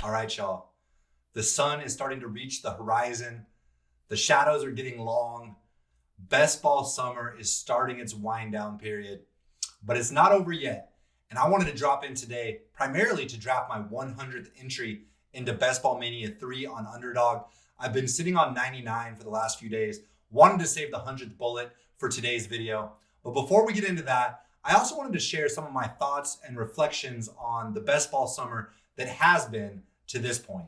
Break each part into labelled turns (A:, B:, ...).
A: All right, y'all. The sun is starting to reach the horizon. The shadows are getting long. Best ball summer is starting its wind down period, but it's not over yet. And I wanted to drop in today primarily to draft my 100th entry into Best Ball Mania 3 on Underdog. I've been sitting on 99 for the last few days, wanted to save the 100th bullet for today's video. But before we get into that, I also wanted to share some of my thoughts and reflections on the best ball summer that has been to this point.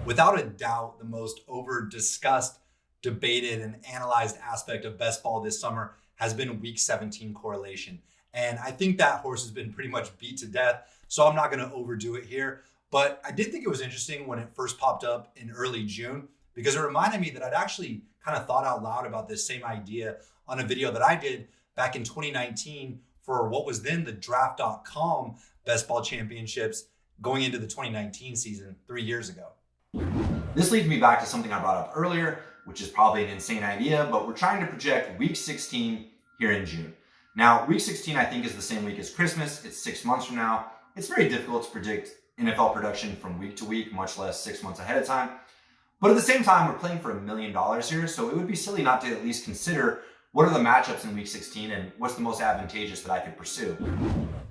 A: Without a doubt, the most over-discussed, debated, and analyzed aspect of best ball this summer has been week 17 correlation. And I think that horse has been pretty much beat to death, so I'm not going to overdo it here. But I did think it was interesting when it first popped up in early June, because it reminded me that I'd actually kind of thought out loud about this same idea on a video that I did back in 2019 for what was then the draft.com Best Ball Championships going into the 2019 season 3 years ago.
B: This leads me back to something I brought up earlier, which is probably an insane idea, but we're trying to project week 16 here in June. Now, week 16, I think, is the same week as Christmas. It's 6 months from now. It's very difficult to predict NFL production from week to week, much less 6 months ahead of time. But at the same time, we're playing for $1 million here, so it would be silly not to at least consider what are the matchups in week 16 and what's the most advantageous that I could pursue.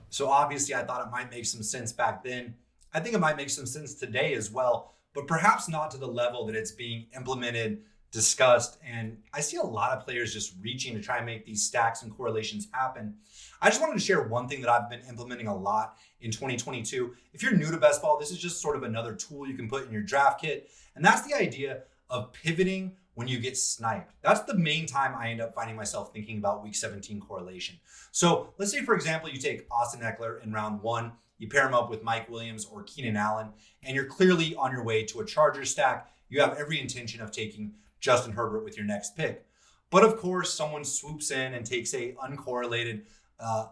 A: So obviously, I thought it might make some sense back then. I think it might make some sense today as well, but perhaps not to the level that it's being implemented, discussed, and I see a lot of players just reaching to try and make these stacks and correlations happen. I just wanted to share one thing that I've been implementing a lot in 2022. If you're new to best ball, this is just sort of another tool you can put in your draft kit, and that's the idea of pivoting when you get sniped. That's the main time I end up finding myself thinking about week 17 correlation. So let's say, for example, you take Austin Eckler in round 1, you pair him up with Mike Williams or Keenan Allen, and you're clearly on your way to a Chargers stack. You have every intention of taking Justin Herbert with your next pick. But of course, someone swoops in and takes a uncorrelated,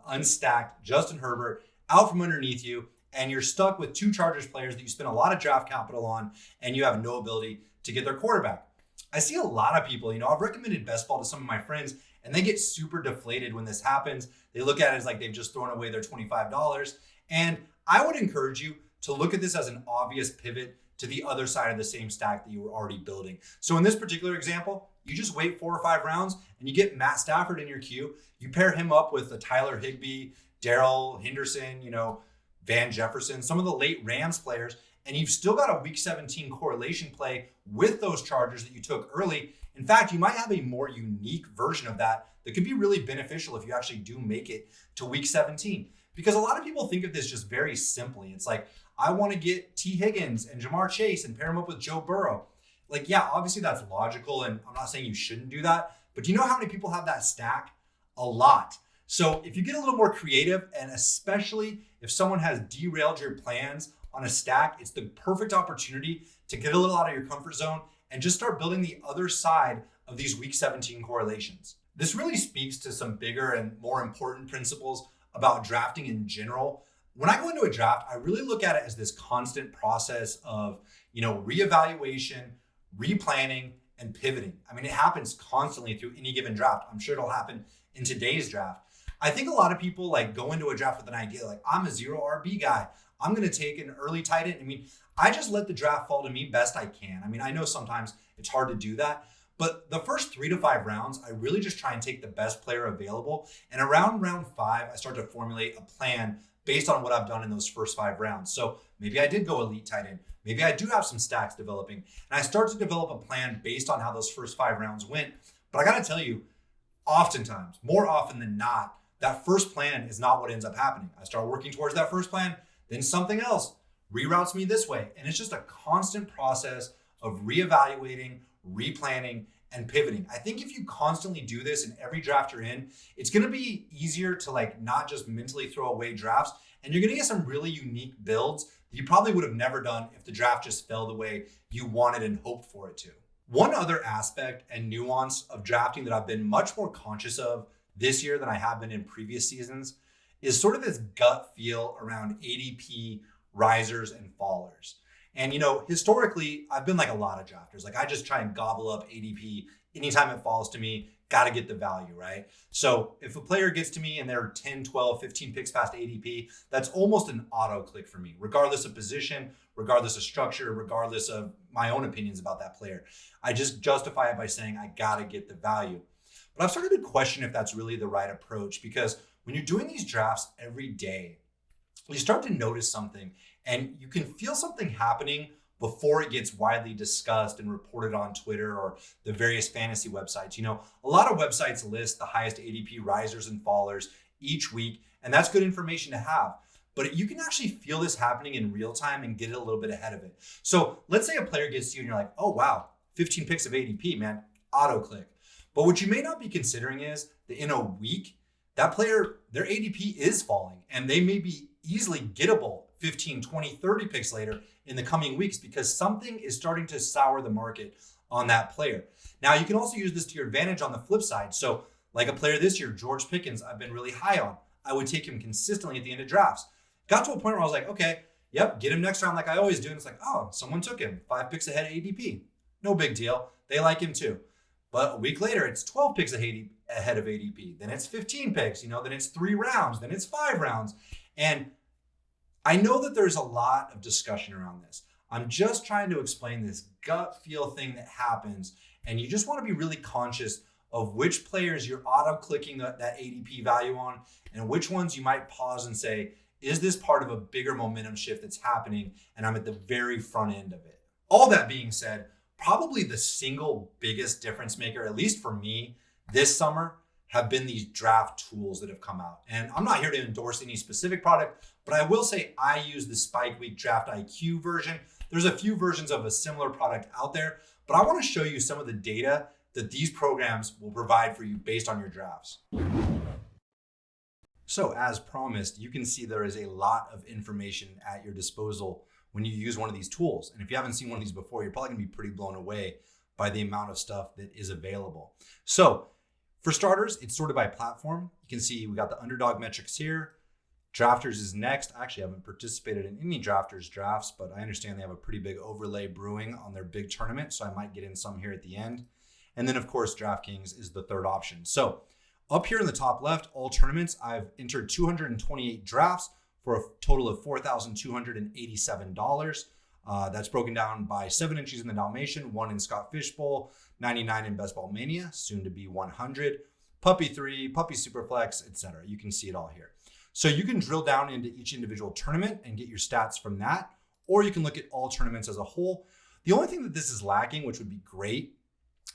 A: unstacked Justin Herbert out from underneath you, and you're stuck with 2 Chargers players that you spent a lot of draft capital on, and you have no ability to get their quarterback. I see a lot of people, I've recommended best ball to some of my friends, and they get super deflated when this happens. They look at it as like they've just thrown away their $25. And I would encourage you to look at this as an obvious pivot to the other side of the same stack that you were already building. So in this particular example, you just wait 4 or 5 rounds and you get Matt Stafford in your queue. You pair him up with the Tyler Higbee, Darrell Henderson, Van Jefferson, some of the late Rams players, and you've still got a week 17 correlation play with those Chargers that you took early. In fact, you might have a more unique version of that could be really beneficial if you actually do make it to week 17. Because a lot of people think of this just very simply. It's like, I want to get T. Higgins and Jamar Chase and pair him up with Joe Burrow. Like, yeah, obviously that's logical, and I'm not saying you shouldn't do that, but do you know how many people have that stack? A lot. So if you get a little more creative, and especially if someone has derailed your plans on a stack, it's the perfect opportunity to get a little out of your comfort zone and just start building the other side of these week 17 correlations. This really speaks to some bigger and more important principles about drafting in general. When I go into a draft, I really look at it as this constant process of, reevaluation, replanning, and pivoting. I mean, it happens constantly through any given draft. I'm sure it'll happen in today's draft. I think a lot of people go into a draft with an idea like, I'm a 0 RB guy. I'm going to take an early tight end. I just let the draft fall to me best I can. I know sometimes it's hard to do that, but the first 3 to 5 rounds, I really just try and take the best player available. And around round 5, I start to formulate a plan based on what I've done in those first 5 rounds. So maybe I did go elite tight end. Maybe I do have some stacks developing. And I start to develop a plan based on how those first 5 rounds went. But I got to tell you, oftentimes, more often than not, that first plan is not what ends up happening. I start working towards that first plan, then something else reroutes me this way. And it's just a constant process of reevaluating, replanning, and pivoting. I think if you constantly do this in every draft you're in, it's going to be easier to not just mentally throw away drafts, and you're going to get some really unique builds that you probably would have never done if the draft just fell the way you wanted and hoped for it to. One other aspect and nuance of drafting that I've been much more conscious of this year than I have been in previous seasons is sort of this gut feel around ADP risers and fallers. And, historically, I've been like a lot of drafters. I just try and gobble up ADP anytime it falls to me, got to get the value, right? So if a player gets to me and they're 10, 12, 15 picks past ADP, that's almost an auto click for me, regardless of position, regardless of structure, regardless of my own opinions about that player. I just justify it by saying I got to get the value. But I've started to question if that's really the right approach, because when you're doing these drafts every day, you start to notice something and you can feel something happening before it gets widely discussed and reported on Twitter or the various fantasy websites. A lot of websites list the highest ADP risers and fallers each week, and that's good information to have. But you can actually feel this happening in real time and get it a little bit ahead of it. So let's say a player gets to you and you're like, oh, wow, 15 picks of ADP, man, auto click. But what you may not be considering is that in a week, that player, their ADP is falling, and they may be easily gettable 15, 20, 30 picks later in the coming weeks because something is starting to sour the market on that player. Now, you can also use this to your advantage on the flip side. So like a player this year, George Pickens, I've been really high on. I would take him consistently at the end of drafts. Got to a point where I was like, okay, yep, get him next round like I always do. And it's like, oh, someone took him 5 picks ahead of ADP. No big deal. They like him too. But a week later, it's 12 picks ahead of ADP. Then it's 15 picks, then it's 3 rounds, then it's 5 rounds. And I know that there's a lot of discussion around this. I'm just trying to explain this gut feel thing that happens. And you just want to be really conscious of which players you're auto-clicking that ADP value on and which ones you might pause and say, is this part of a bigger momentum shift that's happening and I'm at the very front end of it? All that being said, probably the single biggest difference maker, at least for me this summer, have been these draft tools that have come out. And I'm not here to endorse any specific product, but I will say I use the Spike Week Draft IQ version. There's a few versions of a similar product out there, but I want to show you some of the data that these programs will provide for you based on your drafts. So as promised, you can see there is a lot of information at your disposal when you use one of these tools. And if you haven't seen one of these before, you're probably gonna be pretty blown away by the amount of stuff that is available. So for starters, it's sorted by platform. You can see we got the Underdog metrics here. Drafters is next. I actually haven't participated in any Drafters drafts, but I understand they have a pretty big overlay brewing on their big tournament, so I might get in some here at the end. And then of course, DraftKings is the third option. So up here in the top left, all tournaments, I've entered 228 drafts for a total of $4,287. That's broken down by 7 entries in the Dalmatian, 1 in Scott Fishbowl, 99 in Best Ball Mania, soon to be 100, Puppy 3, Puppy Superflex, etc. You can see it all here. So you can drill down into each individual tournament and get your stats from that, or you can look at all tournaments as a whole. The only thing that this is lacking, which would be great,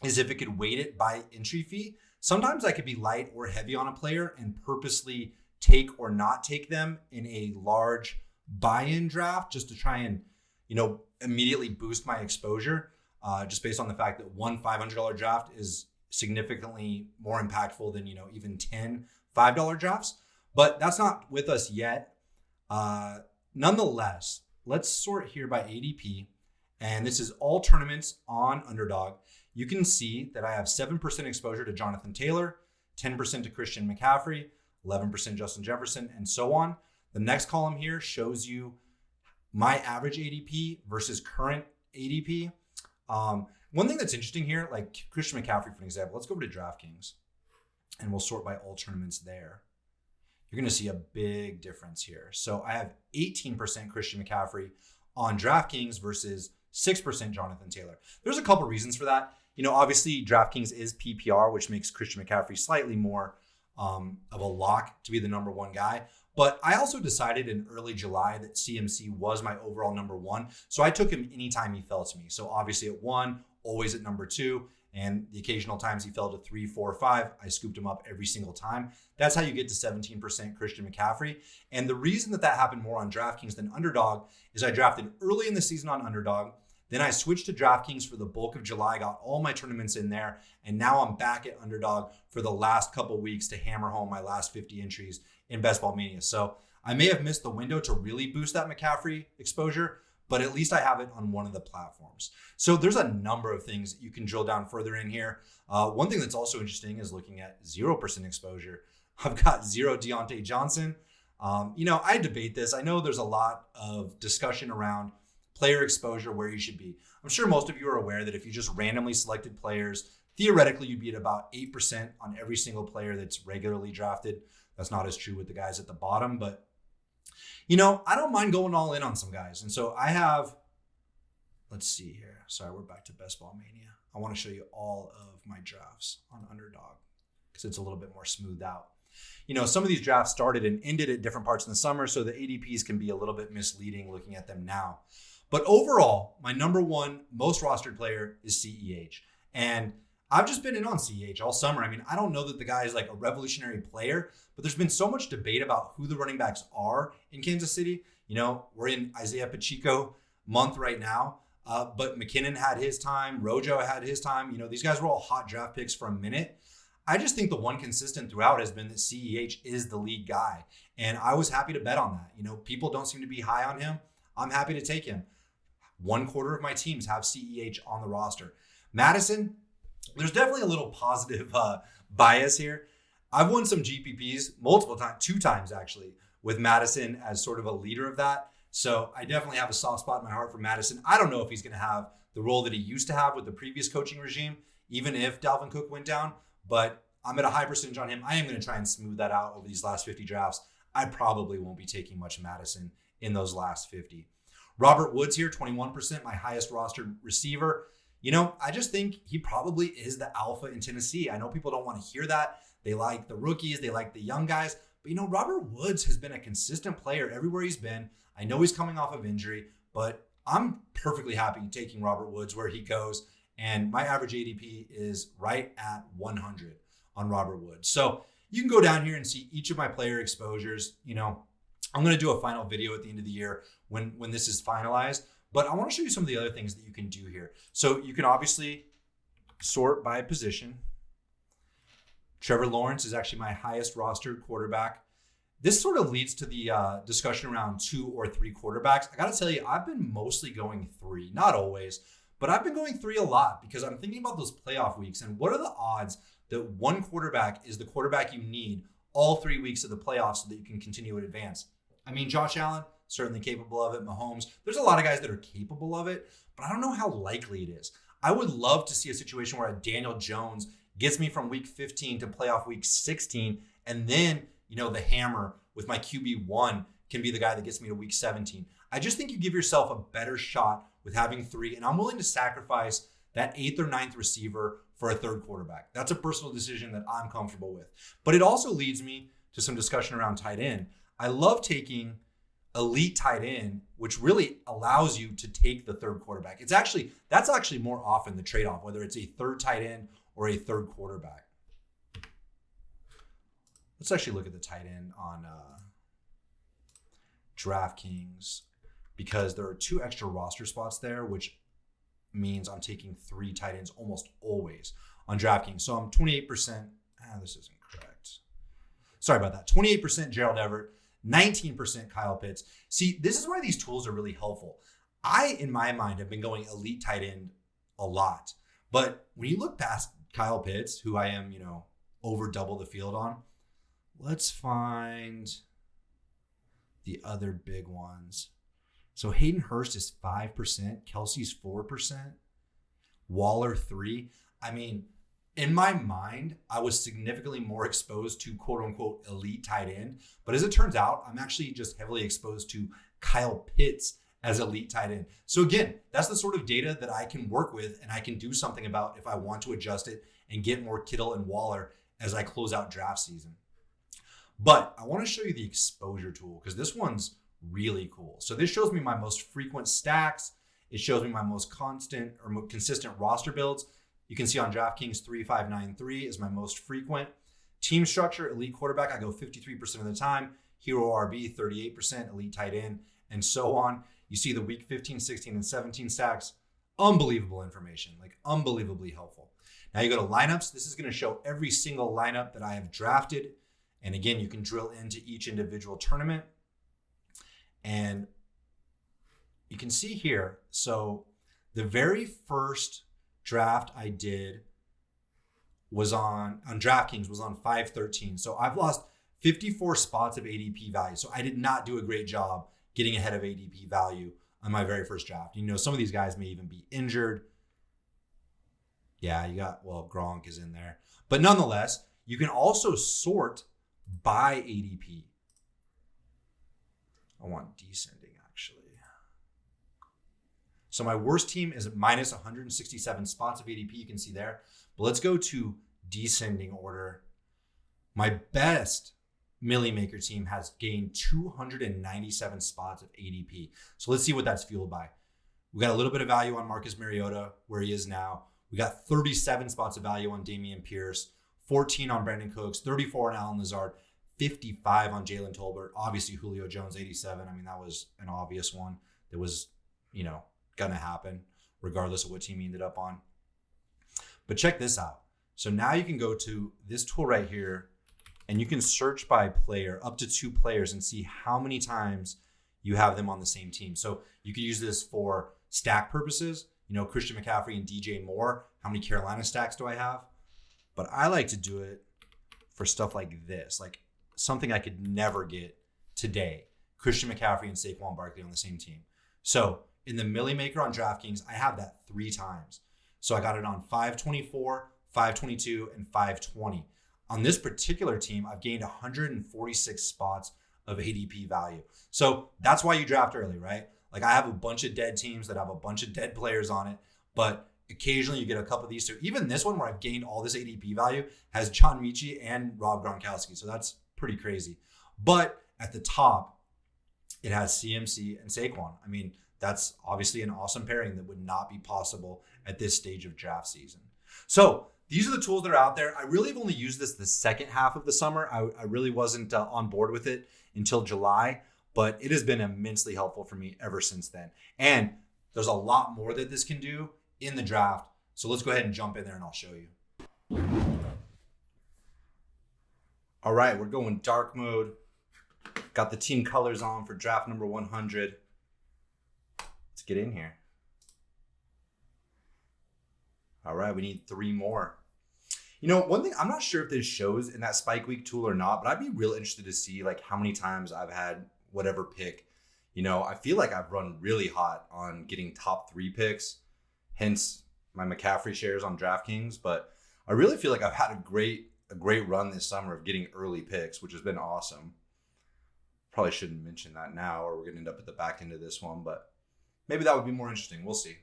A: is if it could weight it by entry fee. Sometimes I could be light or heavy on a player and purposely take or not take them in a large buy-in draft just to try and, immediately boost my exposure, just based on the fact that one $500 draft is significantly more impactful than, even 10 $5 drafts. But that's not with us yet. Nonetheless, let's sort here by ADP. And this is all tournaments on Underdog. You can see that I have 7% exposure to Jonathan Taylor, 10% to Christian McCaffrey, 11% Justin Jefferson, and so on. The next column here shows you my average ADP versus current ADP. One thing that's interesting here, like Christian McCaffrey, for example, let's go over to DraftKings and we'll sort by all tournaments there. You're going to see a big difference here. So I have 18% Christian McCaffrey on DraftKings versus 6% Jonathan Taylor. There's a couple reasons for that. Obviously DraftKings is PPR, which makes Christian McCaffrey slightly more of a lock to be the number one guy. But I also decided in early July that CMC was my overall number one. So I took him anytime he fell to me. So obviously at 1, always at number 2. And the occasional times he fell to 3, 4, 5, I scooped him up every single time. That's how you get to 17% Christian McCaffrey. And the reason that happened more on DraftKings than Underdog is I drafted early in the season on Underdog. Then I switched to DraftKings for the bulk of July, got all my tournaments in there. And now I'm back at Underdog for the last couple weeks to hammer home my last 50 entries in Best Ball Mania. So I may have missed the window to really boost that McCaffrey exposure, but at least I have it on one of the platforms. So there's a number of things you can drill down further in here. One thing that's also interesting is looking at 0% exposure. I've got 0 Deontay Johnson. I debate this. I know there's a lot of discussion around player exposure, where you should be. I'm sure most of you are aware that if you just randomly selected players, theoretically you'd be at about 8% on every single player that's regularly drafted. That's not as true with the guys at the bottom, but I don't mind going all in on some guys. And so I have, let's see here. Sorry, we're back to Best Ball Mania. I want to show you all of my drafts on Underdog because it's a little bit more smoothed out. Some of these drafts started and ended at different parts in the summer, so the ADPs can be a little bit misleading looking at them now. But overall, my number one most rostered player is CEH. And I've just been in on CEH all summer. I mean, I don't know that the guy is like a revolutionary player, but there's been so much debate about who the running backs are in Kansas City. We're in Isaiah Pacheco month right now, but McKinnon had his time. Rojo had his time. These guys were all hot draft picks for a minute. I just think the one consistent throughout has been that CEH is the lead guy. And I was happy to bet on that. People don't seem to be high on him. I'm happy to take him. 1/4 of my teams have CEH on the roster. Madison, there's definitely a little positive bias here. I've won some GPPs multiple times, 2 times actually, with Madison as sort of a leader of that. So I definitely have a soft spot in my heart for Madison. I don't know if he's going to have the role that he used to have with the previous coaching regime, even if Dalvin Cook went down, but I'm at a high percentage on him. I am going to try and smooth that out over these last 50 drafts. I probably won't be taking much Madison in those last 50. Robert Woods here, 21%, my highest rostered receiver. I just think he probably is the alpha in Tennessee. I know people don't want to hear that. They like the rookies. They like the young guys. But, Robert Woods has been a consistent player everywhere he's been. I know he's coming off of injury, but I'm perfectly happy taking Robert Woods where he goes. And my average ADP is right at 100 on Robert Woods. So you can go down here and see each of my player exposures. I'm going to do a final video at the end of the year when this is finalized. But I want to show you some of the other things that you can do here. So you can obviously sort by position. Trevor Lawrence is actually my highest rostered quarterback. This sort of leads to the discussion around 2 or 3 quarterbacks. I got to tell you, I've been mostly going 3, not always, but I've been going 3 a lot because I'm thinking about those playoff weeks and what are the odds that one quarterback is the quarterback you need all 3 weeks of the playoffs so that you can continue to advance. I mean, Josh Allen, certainly capable of it. Mahomes, there's a lot of guys that are capable of it, but I don't know how likely it is. I would love to see a situation where a Daniel Jones gets me from week 15 to playoff week 16, and then, the hammer with my QB1 can be the guy that gets me to week 17. I just think you give yourself a better shot with having 3, and I'm willing to sacrifice that 8th or 9th receiver for a 3rd quarterback. That's a personal decision that I'm comfortable with. But it also leads me to some discussion around tight end. I love taking elite tight end, which really allows you to take the 3rd quarterback. That's actually more often the trade-off, whether it's a 3rd tight end or a 3rd quarterback. Let's actually look at the tight end on DraftKings because there are 2 extra roster spots there, which means I'm taking 3 tight ends almost always on DraftKings. So I'm 28%. This isn't correct. Sorry about that. 28% Gerald Everett, 19% Kyle Pitts. See, this is why these tools are really helpful. I, in my mind, have been going elite tight end a lot. But when you look past Kyle Pitts, who I am, over double the field on, let's find the other big ones. So Hayden Hurst is 5%, Kelsey's 4%, Waller 3%. I mean, in my mind, I was significantly more exposed to quote unquote elite tight end. But as it turns out, I'm actually just heavily exposed to Kyle Pitts as elite tight end. So again, that's the sort of data that I can work with and I can do something about if I want to adjust it and get more Kittle and Waller as I close out draft season. But I want to show you the exposure tool because this one's really cool. So this shows me my most frequent stacks. It shows me my most constant or consistent roster builds. You can see on DraftKings 3593 is my most frequent. Team structure, elite quarterback, I go 53% of the time. Hero RB, 38%, elite tight end, and so on. You see the week 15, 16, and 17 stacks. Unbelievable information, like unbelievably helpful. Now you go to lineups. This is going to show every single lineup that I have drafted. And again, you can drill into each individual tournament. And you can see here, so the very first draft I did was on DraftKings was on 513. So I've lost 54 spots of ADP value. So I did not do a great job getting ahead of ADP value on my very first draft. Some of these guys may even be injured. Yeah, Gronk is in there. But nonetheless, you can also sort by ADP. I want descending, actually. So my worst team is minus 167 spots of ADP. You can see there. But let's go to descending order. My best Millie Maker team has gained 297 spots of ADP. So let's see what that's fueled by. We got a little bit of value on Marcus Mariota, where he is now. We got 37 spots of value on Dameon Pierce, 14 on Brandon Cooks, 34 on Allen Lazard, 55 on Jalen Tolbert. Obviously, Julio Jones, 87. I mean, that was an obvious one that was, going to happen regardless of what team he ended up on. But check this out. So now you can go to this tool right here, and you can search by player, up to 2 players, and see how many times you have them on the same team. So you could use this for stack purposes. Christian McCaffrey and DJ Moore. How many Carolina stacks do I have? But I like to do it for stuff like this, like something I could never get today. Christian McCaffrey and Saquon Barkley on the same team. So in the Millie Maker on DraftKings, I have that 3 times. So I got it on 524, 522, and 520. On this particular team, I've gained 146 spots of ADP value. So that's why you draft early, right? Like I have a bunch of dead teams that have a bunch of dead players on it, but occasionally you get a couple of these too. Even this one where I've gained all this ADP value has John Michie and Rob Gronkowski. So that's pretty crazy. But at the top, it has CMC and Saquon. I mean, that's obviously an awesome pairing that would not be possible at this stage of draft season. So these are the tools that are out there. I really have only used this the second half of the summer. I really wasn't on board with it until July, but it has been immensely helpful for me ever since then. And there's a lot more that this can do in the draft. So let's go ahead and jump in there and I'll show you. All right, we're going dark mode. Got the team colors on for draft number 100. Let's get in here. All right, we need 3 more. One thing, I'm not sure if this shows in that Spike Week tool or not, but I'd be real interested to see like how many times I've had whatever pick. I feel like I've run really hot on getting top 3 picks, hence my McCaffrey shares on DraftKings. But I really feel like I've had a great run this summer of getting early picks, which has been awesome. Probably shouldn't mention that now, or we're going to end up at the back end of this one, but maybe that would be more interesting. We'll see.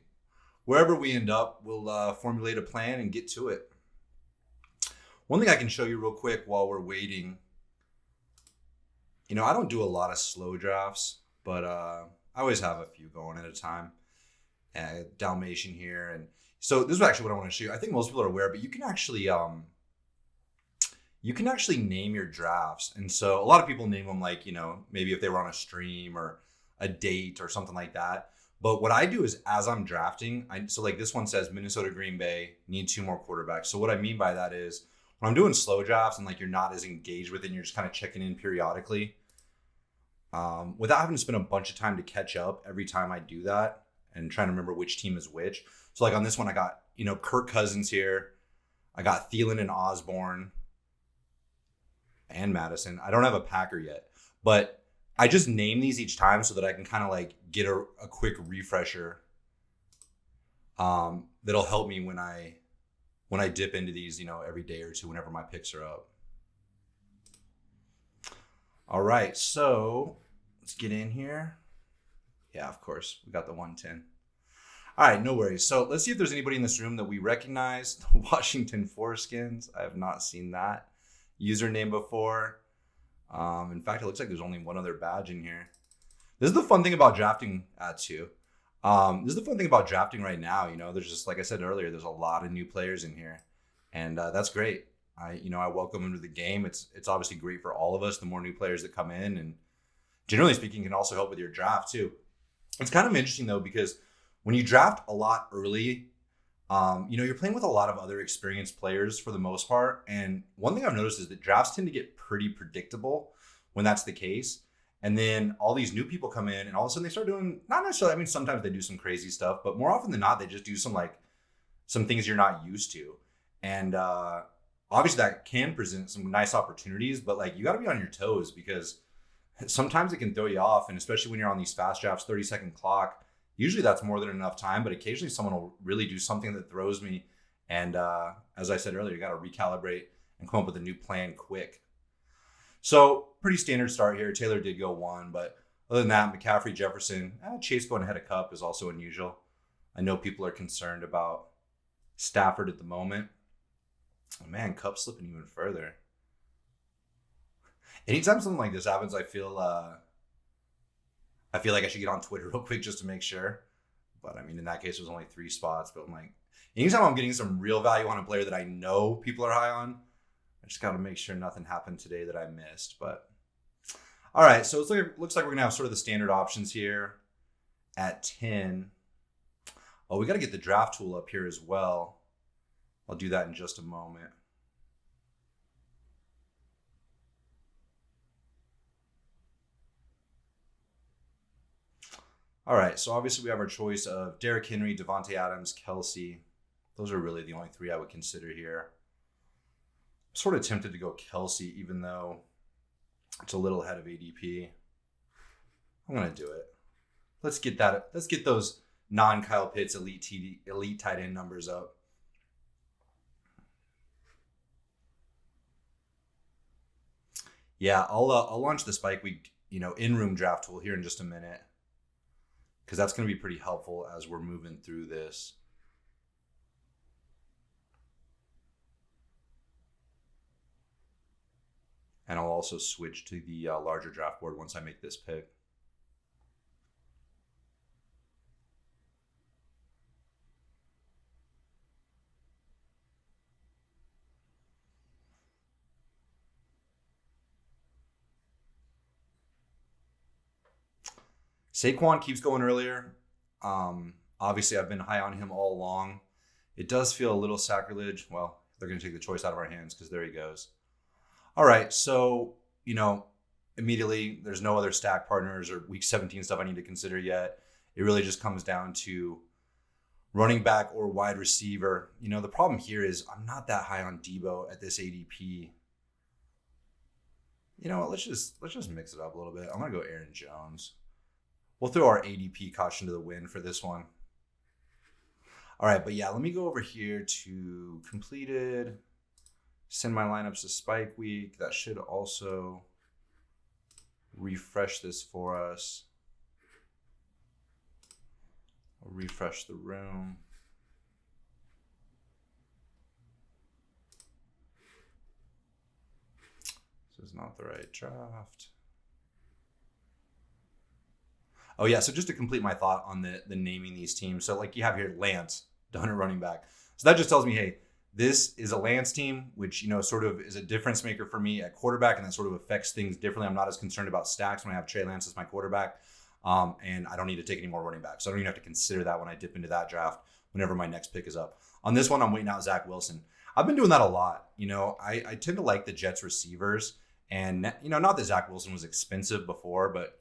A: Wherever we end up, we'll formulate a plan and get to it. One thing I can show you real quick while we're waiting, I don't do a lot of slow drafts, but I always have a few going at a time. Dalmatian here. And so this is actually what I want to show you. I think most people are aware, but you can actually name your drafts. And so a lot of people name them like, maybe if they were on a stream or a date or something like that. But what I do is as I'm drafting, so like this one says Minnesota, Green Bay, need 2 more quarterbacks. So what I mean by that is when I'm doing slow drafts and like you're not as engaged with it and you're just kind of checking in periodically, without having to spend a bunch of time to catch up every time I do that and trying to remember which team is which. So like on this one, I got, Kirk Cousins here. I got Thielen and Osborne and Madison. I don't have a Packer yet, but I just name these each time so that I can kind of like get a quick refresher that'll help me when I dip into these, every day or two whenever my picks are up. All right, so let's get in here. Yeah, of course, we got the 110. All right, no worries. So let's see if there's anybody in this room that we recognize. The Washington Foreskins. I have not seen that username before. In fact, it looks like there's only one other badge in here. This is the fun thing about drafting too. This is the fun thing about drafting right now. There's just, like I said earlier, there's a lot of new players in here, and that's great. I welcome them to the game. It's obviously great for all of us. The more new players that come in, and generally speaking, can also help with your draft too. It's kind of interesting though, because when you draft a lot early, you're playing with a lot of other experienced players for the most part. And one thing I've noticed is that drafts tend to get pretty predictable when that's the case. And then all these new people come in and all of a sudden they start doing, not necessarily, sometimes they do some crazy stuff, but more often than not, they just do some things you're not used to. And obviously that can present some nice opportunities, but you got to be on your toes because sometimes it can throw you off. And especially when you're on these fast drafts, 30-second clock, usually that's more than enough time, but occasionally someone will really do something that throws me And as I said earlier, you got to recalibrate and come up with a new plan quick. So pretty standard start here. Taylor did go 1, but other than that, McCaffrey, Jefferson, Chase going ahead of Kupp is also unusual. I know people are concerned about Stafford at the moment. Oh, man, Kupp slipping even further. Anytime something like this happens, I feel like I should get on Twitter real quick just to make sure. But I mean, in that case, it was only 3 spots. But I'm like, anytime I'm getting some real value on a player that I know people are high on, I just got to make sure nothing happened today that I missed. But all right, so it looks like we're going to have sort of the standard options here at 10. Oh, we got to get the draft tool up here as well. I'll do that in just a moment. All right, so obviously we have our choice of Derrick Henry, Devontae Adams, Kelsey. Those are really the only 3 I would consider here. I'm sort of tempted to go Kelsey, even though it's a little ahead of ADP. I'm gonna do it. Let's get those non-Kyle Pitts elite tight end numbers up. Yeah, I'll launch the Spike Week, in-room draft tool here in just a minute, because that's going to be pretty helpful as we're moving through this. And I'll also switch to the larger draft board once I make this pick. Saquon keeps going earlier. Obviously, I've been high on him all along. It does feel a little sacrilege. Well, they're going to take the choice out of our hands because there he goes. All right, so, immediately there's no other stack partners or week 17 stuff I need to consider yet. It really just comes down to running back or wide receiver. The problem here is I'm not that high on Debo at this ADP. Let's just mix it up a little bit. I'm going to go Aaron Jones. We'll throw our ADP caution to the wind for this one. All right, but yeah, let me go over here to completed. Send my lineups to Spike Week. That should also refresh this for us. I'll refresh the room. This is not the right draft. Oh yeah, so just to complete my thought on the naming these teams. So like you have here Lance, Dunn at running back. So that just tells me, hey, this is a Lance team, which, sort of is a difference maker for me at quarterback, and that sort of affects things differently. I'm not as concerned about stacks when I have Trey Lance as my quarterback, and I don't need to take any more running backs. So I don't even have to consider that when I dip into that draft whenever my next pick is up. On this one, I'm waiting out Zach Wilson. I've been doing that a lot. I tend to like the Jets receivers, and, not that Zach Wilson was expensive before, but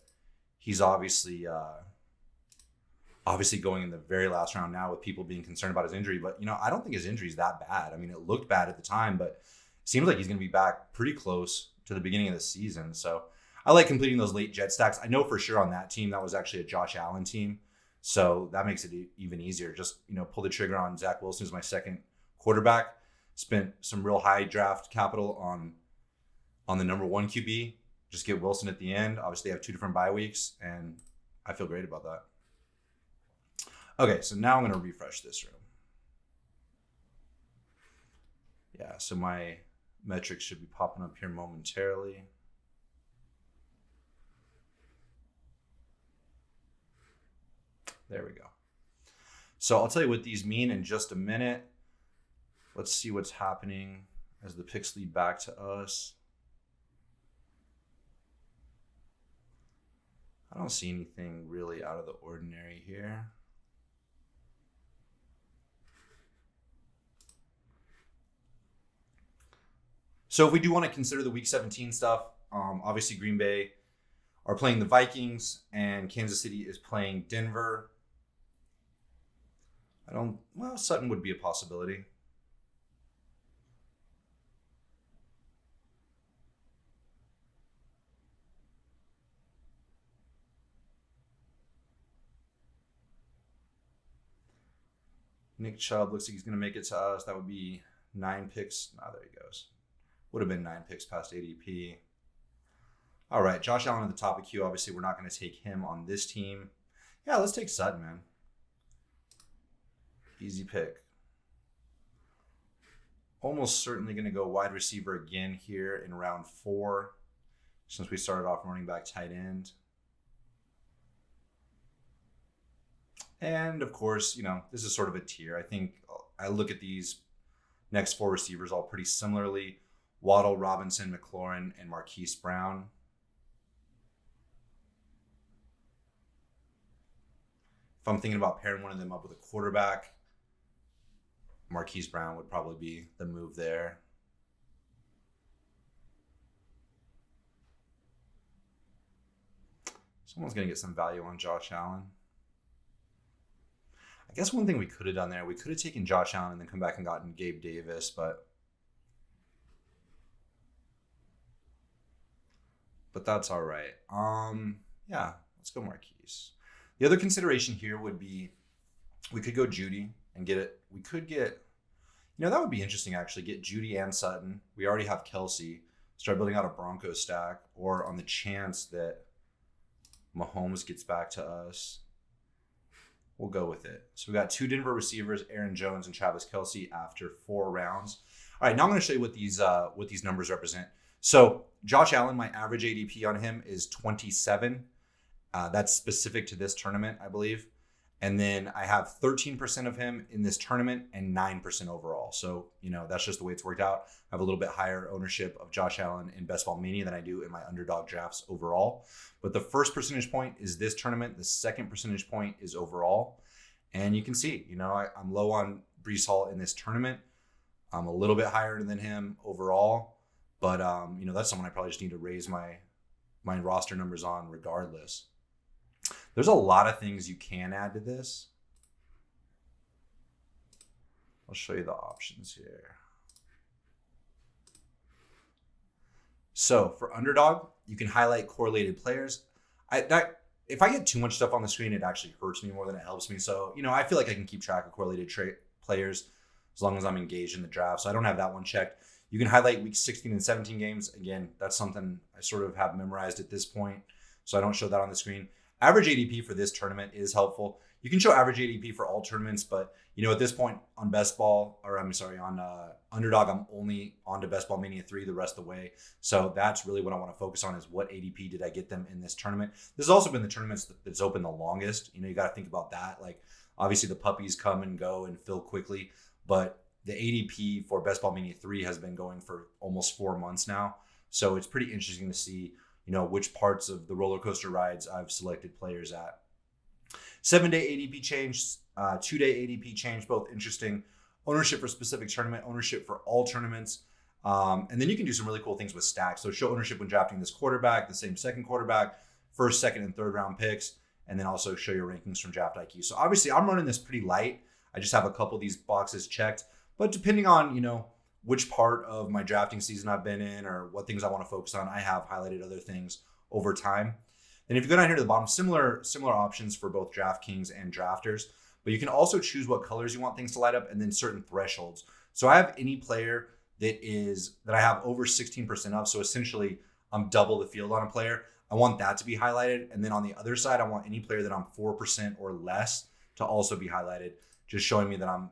A: he's obviously going in the very last round now with people being concerned about his injury. But, I don't think his injury is that bad. I mean, it looked bad at the time, but it seems like he's going to be back pretty close to the beginning of the season. So I like completing those late Jet stacks. I know for sure on that team, that was actually a Josh Allen team. So that makes it even easier. Just, pull the trigger on Zach Wilson as my second quarterback. Spent some real high draft capital on the number 1 QB. Just get Wilson at the end. Obviously, they have 2 different bye weeks, and I feel great about that. Okay, so now I'm going to refresh this room. Yeah, so my metrics should be popping up here momentarily. There we go. So I'll tell you what these mean in just a minute. Let's see what's happening as the picks lead back to us. I don't see anything really out of the ordinary here. So if we do want to consider the Week 17 stuff, obviously Green Bay are playing the Vikings and Kansas City is playing Denver. Sutton would be a possibility. Nick Chubb looks like he's going to make it to us. That would be 9 picks. There he goes. Would have been 9 picks past ADP. All right, Josh Allen at the top of queue. Obviously, we're not going to take him on this team. Yeah, let's take Sutton, man. Easy pick. Almost certainly going to go wide receiver again here in round 4, since we started off running back, tight end. And of course, this is sort of a tier. I think I look at these next 4 receivers all pretty similarly. Waddle, Robinson, McLaurin, and Marquise Brown. If I'm thinking about pairing one of them up with a quarterback, Marquise Brown would probably be the move there. Someone's going to get some value on Josh Allen. I guess one thing we could have done there, we could have taken Josh Allen and then come back and gotten Gabe Davis, but that's all right. Yeah, let's go Marquise. The other consideration here would be we could go Judy and get it. We could get, that would be interesting actually, get Judy and Sutton. We already have Kelsey. Start building out a Broncos stack, or on the chance that Mahomes gets back to us, we'll go with it. So we got 2 Denver receivers, Aaron Jones and Travis Kelsey, after 4 rounds. All right, now I'm going to show you what these numbers represent. So Josh Allen, my average ADP on him is 27. That's specific to this tournament, I believe. And then I have 13% of him in this tournament and 9% overall. So, that's just the way it's worked out. I have a little bit higher ownership of Josh Allen in Best Ball Mania than I do in my Underdog drafts overall. But the first percentage point is this tournament. The second percentage point is overall. And you can see, I'm low on Breece Hall in this tournament. I'm a little bit higher than him overall. But, that's someone I probably just need to raise my roster numbers on regardless. There's a lot of things you can add to this. I'll show you the options here. So for Underdog, you can highlight correlated players. If I get too much stuff on the screen, it actually hurts me more than it helps me. So, I feel like I can keep track of correlated players as long as I'm engaged in the draft. So I don't have that one checked. You can highlight week 16 and 17 games. Again, that's something I sort of have memorized at this point, so I don't show that on the screen. Average ADP for this tournament is helpful. You can show average ADP for all tournaments, but at this point on Underdog, I'm only on to Best Ball Mania 3 the rest of the way. So that's really what I want to focus on, is what ADP did I get them in this tournament. This has also been the tournaments that's open the longest. You got to think about that. Like, obviously the puppies come and go and fill quickly, but the ADP for Best Ball Mania 3 has been going for almost 4 months now. So it's pretty interesting to see which parts of the roller coaster rides I've selected players at. 7-day ADP change, 2-day ADP change, both interesting. Ownership for specific tournament, ownership for all tournaments. And then you can do some really cool things with stacks. So show ownership when drafting this quarterback, the same second quarterback, first, second, and third round picks, and then also show your rankings from Draft IQ. So obviously I'm running this pretty light. I just have a couple of these boxes checked. But depending on, which part of my drafting season I've been in or what things I want to focus on, I have highlighted other things over time. And if you go down here to the bottom, similar options for both DraftKings and drafters, but you can also choose what colors you want things to light up and then certain thresholds. So I have any player that I have over 16% of. So essentially I'm double the field on a player. I want that to be highlighted. And then on the other side, I want any player that I'm 4% or less to also be highlighted, just showing me that I'm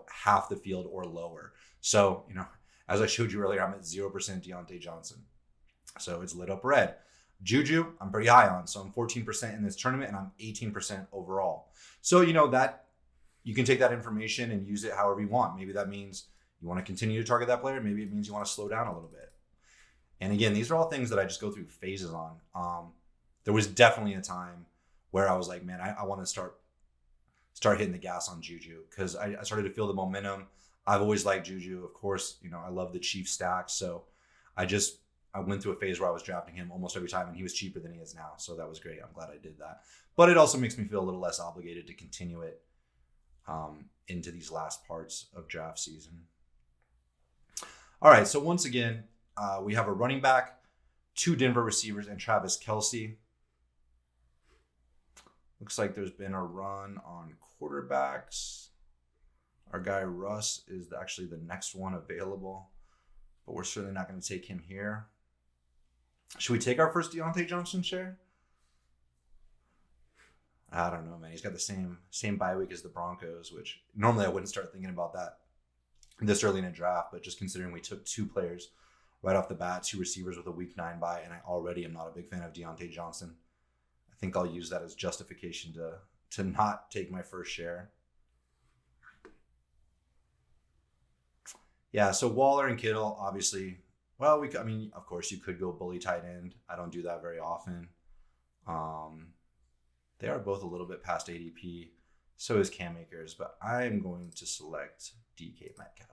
A: half the field or lower. So, as I showed you earlier, I'm at 0% Deontay Johnson. So it's lit up red. Juju, I'm pretty high on. So I'm 14% in this tournament and I'm 18% overall. So, that you can take that information and use it however you want. Maybe that means you want to continue to target that player. Maybe it means you want to slow down a little bit. And again, these are all things that I just go through phases on. There was definitely a time where I was like, man, I want to start hitting the gas on Juju, because I started to feel the momentum. I've always liked Juju. Of course, I love the Chiefs stack. So I went through a phase where I was drafting him almost every time, and he was cheaper than he is now. So that was great. I'm glad I did that. But it also makes me feel a little less obligated to continue it into these last parts of draft season. All right. So once again, we have a running back, 2 Denver receivers, and Travis Kelsey. Looks like there's been a run on quarterbacks. Our guy Russ is actually the next one available, but we're certainly not going to take him here. Should we take our first Deontay Johnson share? I don't know, man. He's got the same bye week as the Broncos, which normally I wouldn't start thinking about that this early in a draft, but just considering we took 2 players right off the bat, 2 receivers with a week 9 bye, and I already am not a big fan of Deontay Johnson. I think I'll use that as justification to not take my first share. Yeah, so Waller and Kittle, obviously, well, of course, you could go bully tight end. I don't do that very often. They are both a little bit past ADP. So is Cam Akers, but I'm going to select DK Metcalf.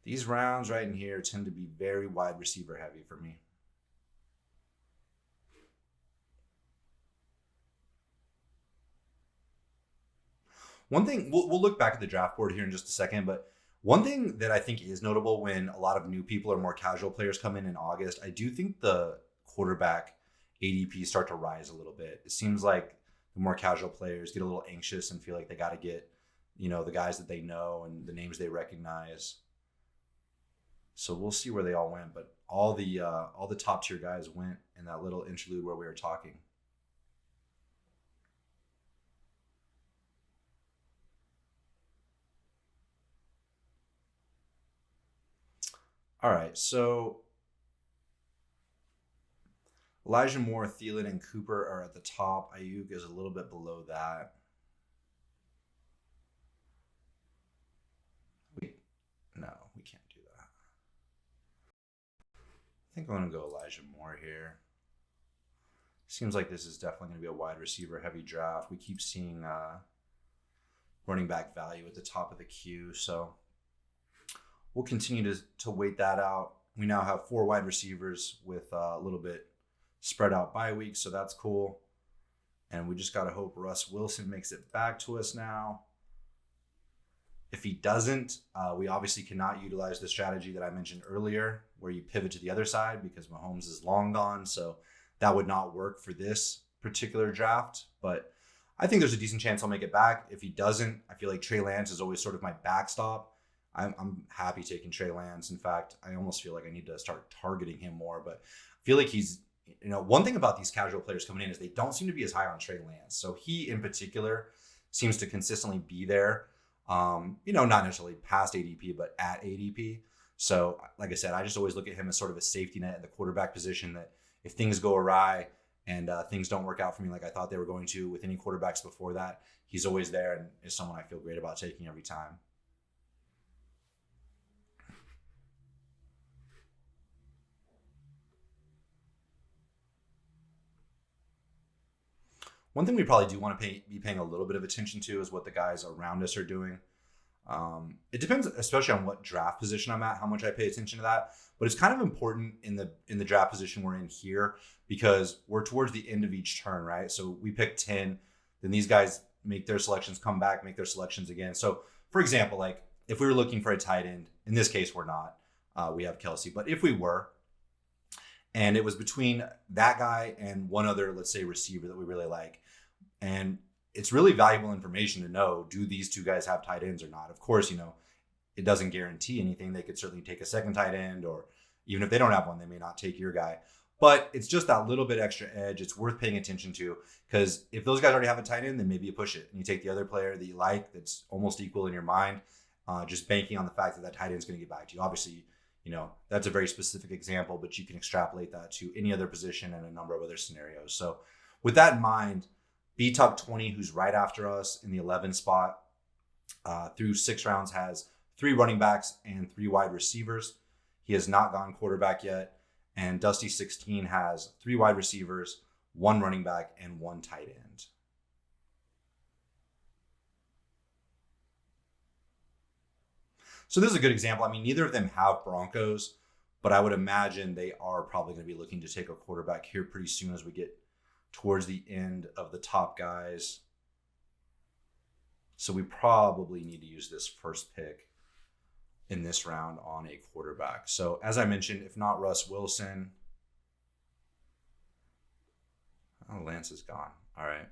A: These rounds right in here tend to be very wide receiver heavy for me. One thing, we'll look back at the draft board here in just a second, but one thing that I think is notable when a lot of new people or more casual players come in August, I do think the quarterback ADP start to rise a little bit. It seems like the more casual players get a little anxious and feel like they got to get, the guys that they know and the names they recognize. So we'll see where they all went, but all the top tier guys went in that little interlude where we were talking. All right, so Elijah Moore, Thielen, and Cooper are at the top. Ayuk is a little bit below that. No, we can't do that. I think I'm going to go Elijah Moore here. Seems like this is definitely going to be a wide receiver heavy draft. We keep seeing running back value at the top of the queue, so we'll continue to wait that out. We now have 4 wide receivers with a little bit spread out bye weeks, so that's cool. And we just got to hope Russ Wilson makes it back to us now. If he doesn't, we obviously cannot utilize the strategy that I mentioned earlier where you pivot to the other side because Mahomes is long gone. So that would not work for this particular draft. But I think there's a decent chance I'll make it back. If he doesn't, I feel like Trey Lance is always sort of my backstop. I'm happy taking Trey Lance. In fact, I almost feel like I need to start targeting him more. But I feel like he's, one thing about these casual players coming in is they don't seem to be as high on Trey Lance. So he in particular seems to consistently be there. Not necessarily past ADP, but at ADP. So like I said, I just always look at him as sort of a safety net at the quarterback position that if things go awry and things don't work out for me like I thought they were going to with any quarterbacks before that, he's always there and is someone I feel great about taking every time. One thing we probably do want to be paying a little bit of attention to is what the guys around us are doing. It depends, especially on what draft position I'm at, how much I pay attention to that. But it's kind of important in the draft position we're in here because we're towards the end of each turn, right? So we pick 10, then these guys make their selections, come back, make their selections again. So for example, like if we were looking for a tight end, in this case we're not. We have Kelsey, but if we were, and it was between that guy and one other, let's say, receiver that we really like. And it's really valuable information to know, do these 2 guys have tight ends or not? Of course, it doesn't guarantee anything. They could certainly take a second tight end, or even if they don't have one, they may not take your guy. But it's just that little bit extra edge. It's worth paying attention to because if those guys already have a tight end, then maybe you push it and you take the other player that you like that's almost equal in your mind, just banking on the fact that tight end is going to get back to you. Obviously, that's a very specific example, but you can extrapolate that to any other position and a number of other scenarios. So with that in mind, B-Top 20, who's right after us in the 11 spot, through 6 rounds has 3 running backs and 3 wide receivers. He has not gone quarterback yet. And Dusty 16 has 3 wide receivers, 1 running back, and 1 tight end. So this is a good example. I mean, neither of them have Broncos, but I would imagine they are probably going to be looking to take a quarterback here pretty soon as we get towards the end of the top guys. So we probably need to use this first pick in this round on a quarterback. So as I mentioned, if not Russ Wilson, Oh, Lance is gone. All right.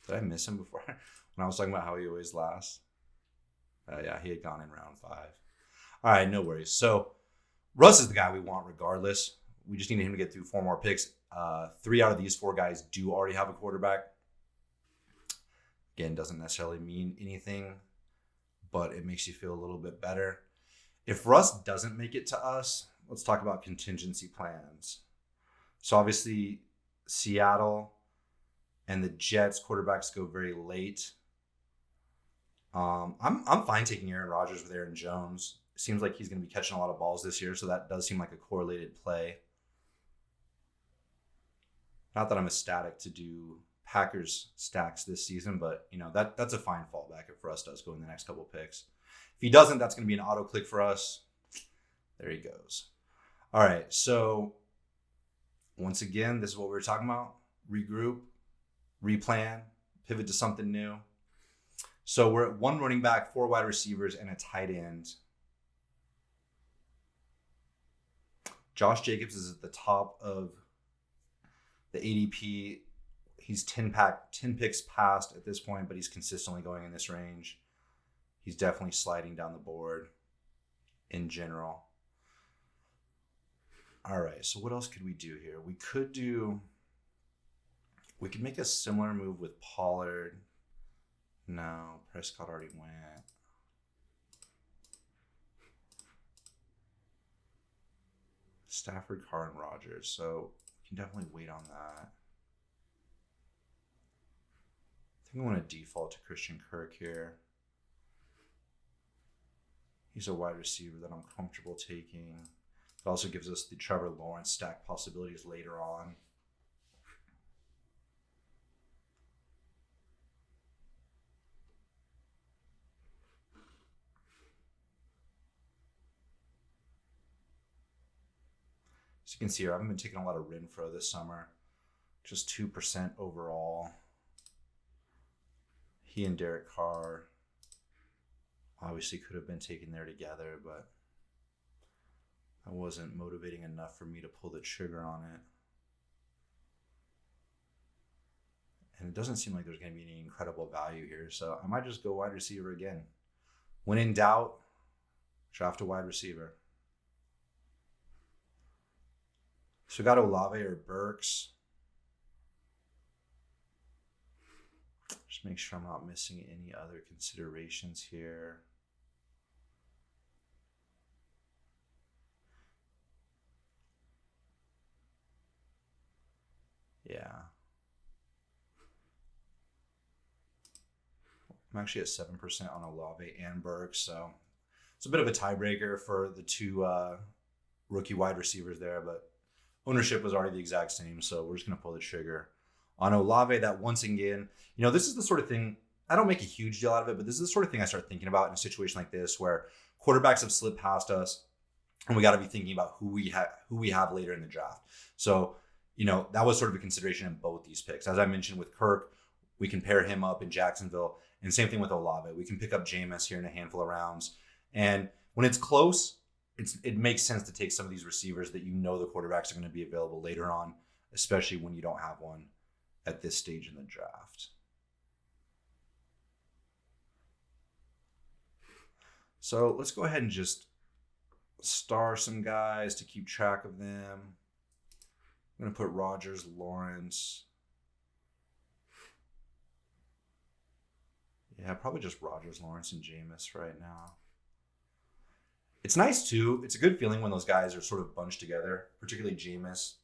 A: Did I miss him before? When I was talking about how he always lasts? Yeah, he had gone in round 5. All right, no worries. So Russ is the guy we want regardless. We just need him to get through 4 more picks. 3 out of these 4 guys do already have a quarterback. Again, doesn't necessarily mean anything, but it makes you feel a little bit better. If Russ doesn't make it to us, let's talk about contingency plans. So obviously, Seattle and the Jets quarterbacks go very late. I'm fine taking Aaron Rodgers with Aaron Jones. Seems like he's going to be catching a lot of balls this year, so that does seem like a correlated play. Not that I'm ecstatic to do Packers stacks this season, but that's a fine fallback if Russ does go in the next couple picks. If he doesn't, that's going to be an auto click for us. There he goes. All right, so once again, this is what we were talking about. Regroup, replan, pivot to something new. So we're at 1 running back, 4 wide receivers, and a tight end. Josh Jacobs is at the top of the ADP. He's 10 picks past at this point, but he's consistently going in this range. He's definitely sliding down the board in general. All right, so what else could we do here? We could make a similar move with Pollard. No, Prescott already went. Stafford, Carr, and Rodgers. So we can definitely wait on that. I think I want to default to Christian Kirk here. He's a wide receiver that I'm comfortable taking. It also gives us the Trevor Lawrence stack possibilities later on. As you can see here, I haven't been taking a lot of Renfro this summer. Just 2% overall. He and Derek Carr obviously could have been taken there together, but that wasn't motivating enough for me to pull the trigger on it. And it doesn't seem like there's going to be any incredible value here, so I might just go wide receiver again. When in doubt, draft a wide receiver. So we got Olave or Burks. Just make sure I'm not missing any other considerations here. Yeah. I'm actually at 7% on Olave and Burks, so it's a bit of a tiebreaker for the 2 rookie wide receivers there, but ownership was already the exact same, so we're just going to pull the trigger. On Olave, that once again, this is the sort of thing, I don't make a huge deal out of it, but this is the sort of thing I start thinking about in a situation like this where quarterbacks have slipped past us and we got to be thinking about who we have later in the draft. So, that was sort of a consideration in both these picks. As I mentioned with Kirk, we can pair him up in Jacksonville, and same thing with Olave. We can pick up Jameis here in a handful of rounds. And when it's close, it makes sense to take some of these receivers that the quarterbacks are going to be available later on, especially when you don't have one at this stage in the draft. So let's go ahead and just star some guys to keep track of them. I'm going to put Rodgers, Lawrence. Yeah, probably just Rodgers, Lawrence, and Jameis right now. It's nice too. It's a good feeling when those guys are sort of bunched together, particularly Jameis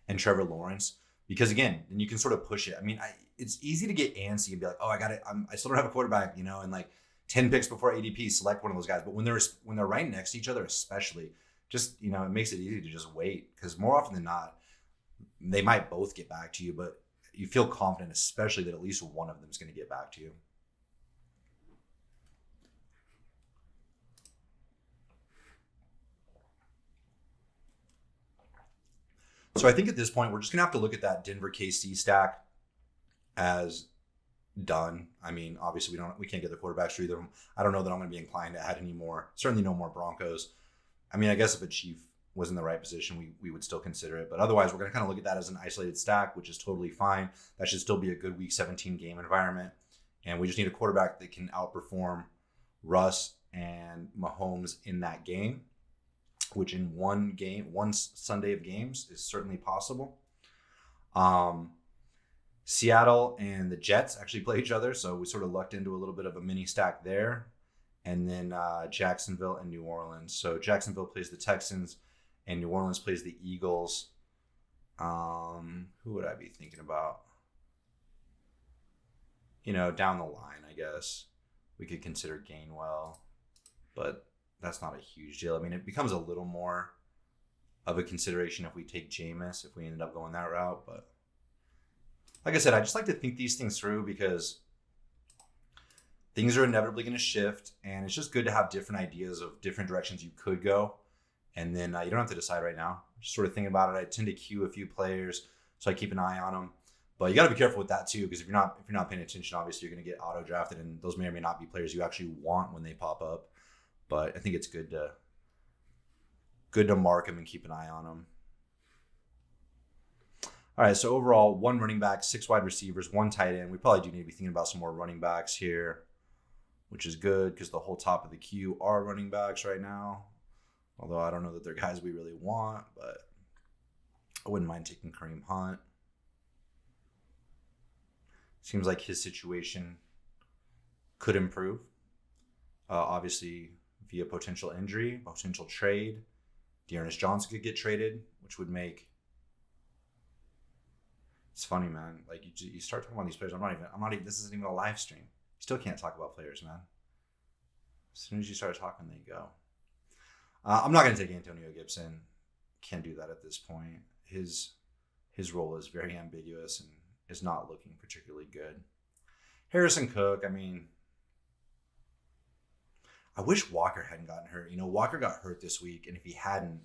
A: and Trevor Lawrence, because again, then you can sort of push it. I mean, it's easy to get antsy and be like, oh, I got it. I still don't have a quarterback, and like 10 picks before ADP, select one of those guys. But when they're right next to each other, especially, just it makes it easy to just wait, because more often than not, they might both get back to you, but you feel confident, especially that at least one of them is going to get back to you. So I think at this point, we're just going to have to look at that Denver KC stack as done. I mean, obviously we can't get the quarterbacks for either of them. I don't know that I'm going to be inclined to add any more. Certainly no more Broncos. I mean, I guess if a Chief was in the right position, we would still consider it. But otherwise, we're going to kind of look at that as an isolated stack, which is totally fine. That should still be a good Week 17 game environment. And we just need a quarterback that can outperform Russ and Mahomes in that game, which in one Sunday of games is certainly possible. Seattle and the Jets actually play each other, so we sort of lucked into a little bit of a mini stack there. And then Jacksonville and New Orleans. So Jacksonville plays the Texans, and New Orleans plays the Eagles. Who would I be thinking about? Down the line, I guess we could consider Gainwell, but that's not a huge deal. I mean, it becomes a little more of a consideration if we take Jameis, if we ended up going that route. But like I said, I just like to think these things through because things are inevitably going to shift, and it's just good to have different ideas of different directions you could go. And then you don't have to decide right now. Just sort of thinking about it. I tend to queue a few players, so I keep an eye on them. But you got to be careful with that too, because if you're not paying attention, obviously you're going to get auto drafted, and those may or may not be players you actually want when they pop up. But I think it's good to mark them and keep an eye on them. All right, so overall, 1 running back, 6 wide receivers, 1 tight end. We probably do need to be thinking about some more running backs here, which is good because the whole top of the queue are running backs right now. Although I don't know that they're guys we really want, but I wouldn't mind taking Kareem Hunt. Seems like his situation could improve. Obviously, via potential injury, potential trade. Dearness Johnson could get traded, which would make... It's funny, man. Like, you start talking about these players. I'm not even, this isn't even a live stream. You still can't talk about players, man. As soon as you start talking, they go. I'm not going to take Antonio Gibson. Can't do that at this point. His role is very ambiguous and is not looking particularly good. Harrison Cook, I mean, I wish Walker hadn't gotten hurt. Walker got hurt this week, and if he hadn't,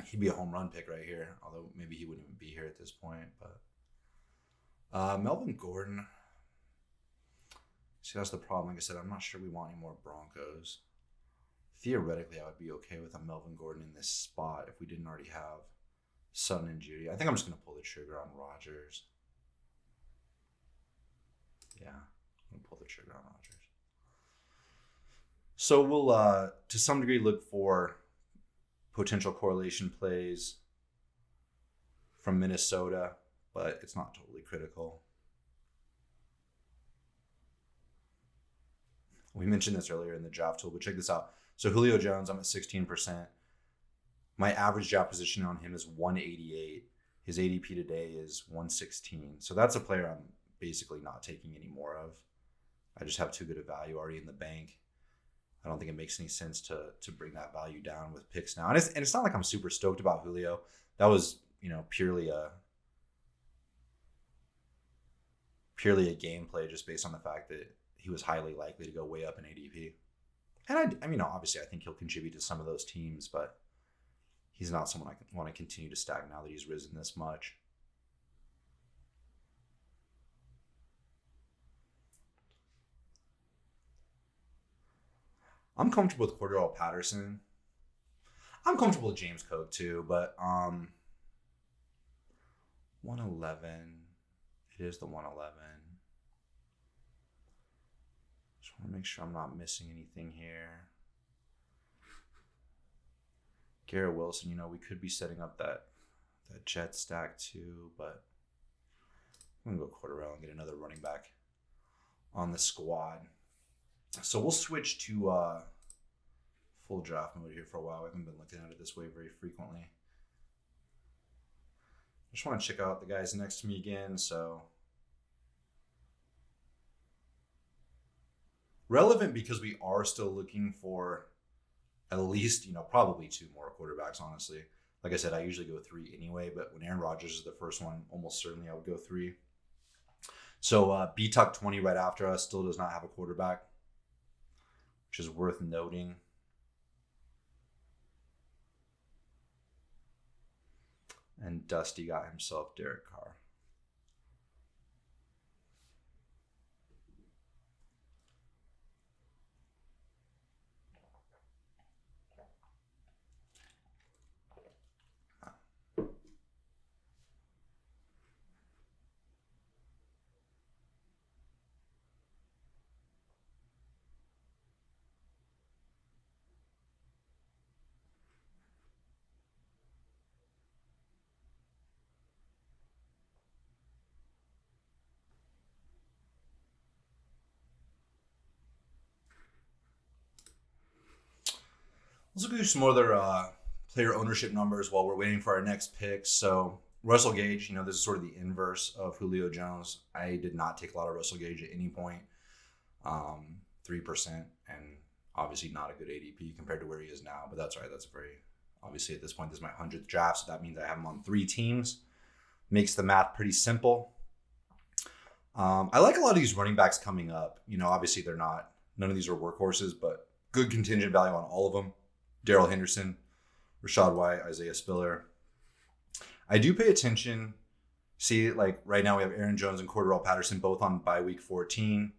A: he'd be a home run pick right here. Although maybe he wouldn't even be here at this point. But Melvin Gordon. See, that's the problem. Like I said, I'm not sure we want any more Broncos. Theoretically, I would be okay with a Melvin Gordon in this spot if we didn't already have Sutton and Judy. I think I'm just going to pull the trigger on Rodgers. Yeah, I'm going to pull the trigger on Rodgers. So we'll, to some degree, look for potential correlation plays from Minnesota, but it's not totally critical. We mentioned this earlier in the draft tool, but check this out. So Julio Jones, I'm at 16%. My average draft position on him is 188. His ADP today is 116. So that's a player I'm basically not taking any more of. I just have too good a value already in the bank. I don't think it makes any sense to bring that value down with picks now. And it's not like I'm super stoked about Julio. That was, purely a game play just based on the fact that he was highly likely to go way up in ADP. And I mean, obviously, I think he'll contribute to some of those teams, but he's not someone I want to continue to stack now that he's risen this much. I'm comfortable with Cordell Patterson. I'm comfortable with James Cook too, but 111. It is the 111. Just want to make sure I'm not missing anything here. Garrett Wilson, we could be setting up that jet stack too, but I'm going to go Cordell and get another running back on the squad. So we'll switch to full draft mode here for a while. I haven't been looking at it this way very frequently. I just want to check out the guys next to me again. So relevant because we are still looking for at least, probably 2 more quarterbacks, honestly. Like I said, I usually go 3 anyway, but when Aaron Rodgers is the first one, almost certainly I would go 3. So B-Tuck 20 right after us still does not have a quarterback, which is worth noting. And Dusty got himself Derek Carr. Let's look at some other player ownership numbers while we're waiting for our next pick. So Russell Gage, this is sort of the inverse of Julio Jones. I did not take a lot of Russell Gage at any point. 3%, and obviously not a good ADP compared to where he is now, but that's all right. That's obviously at this point, this is my 100th draft, so that means I have him on 3 teams. Makes the math pretty simple. I like a lot of these running backs coming up. Obviously none of these are workhorses, but good contingent value on all of them. Darrell Henderson, Rashad White, Isaiah Spiller. I do pay attention. See, like right now we have Aaron Jones and Cordarrelle Patterson both on bye week 14.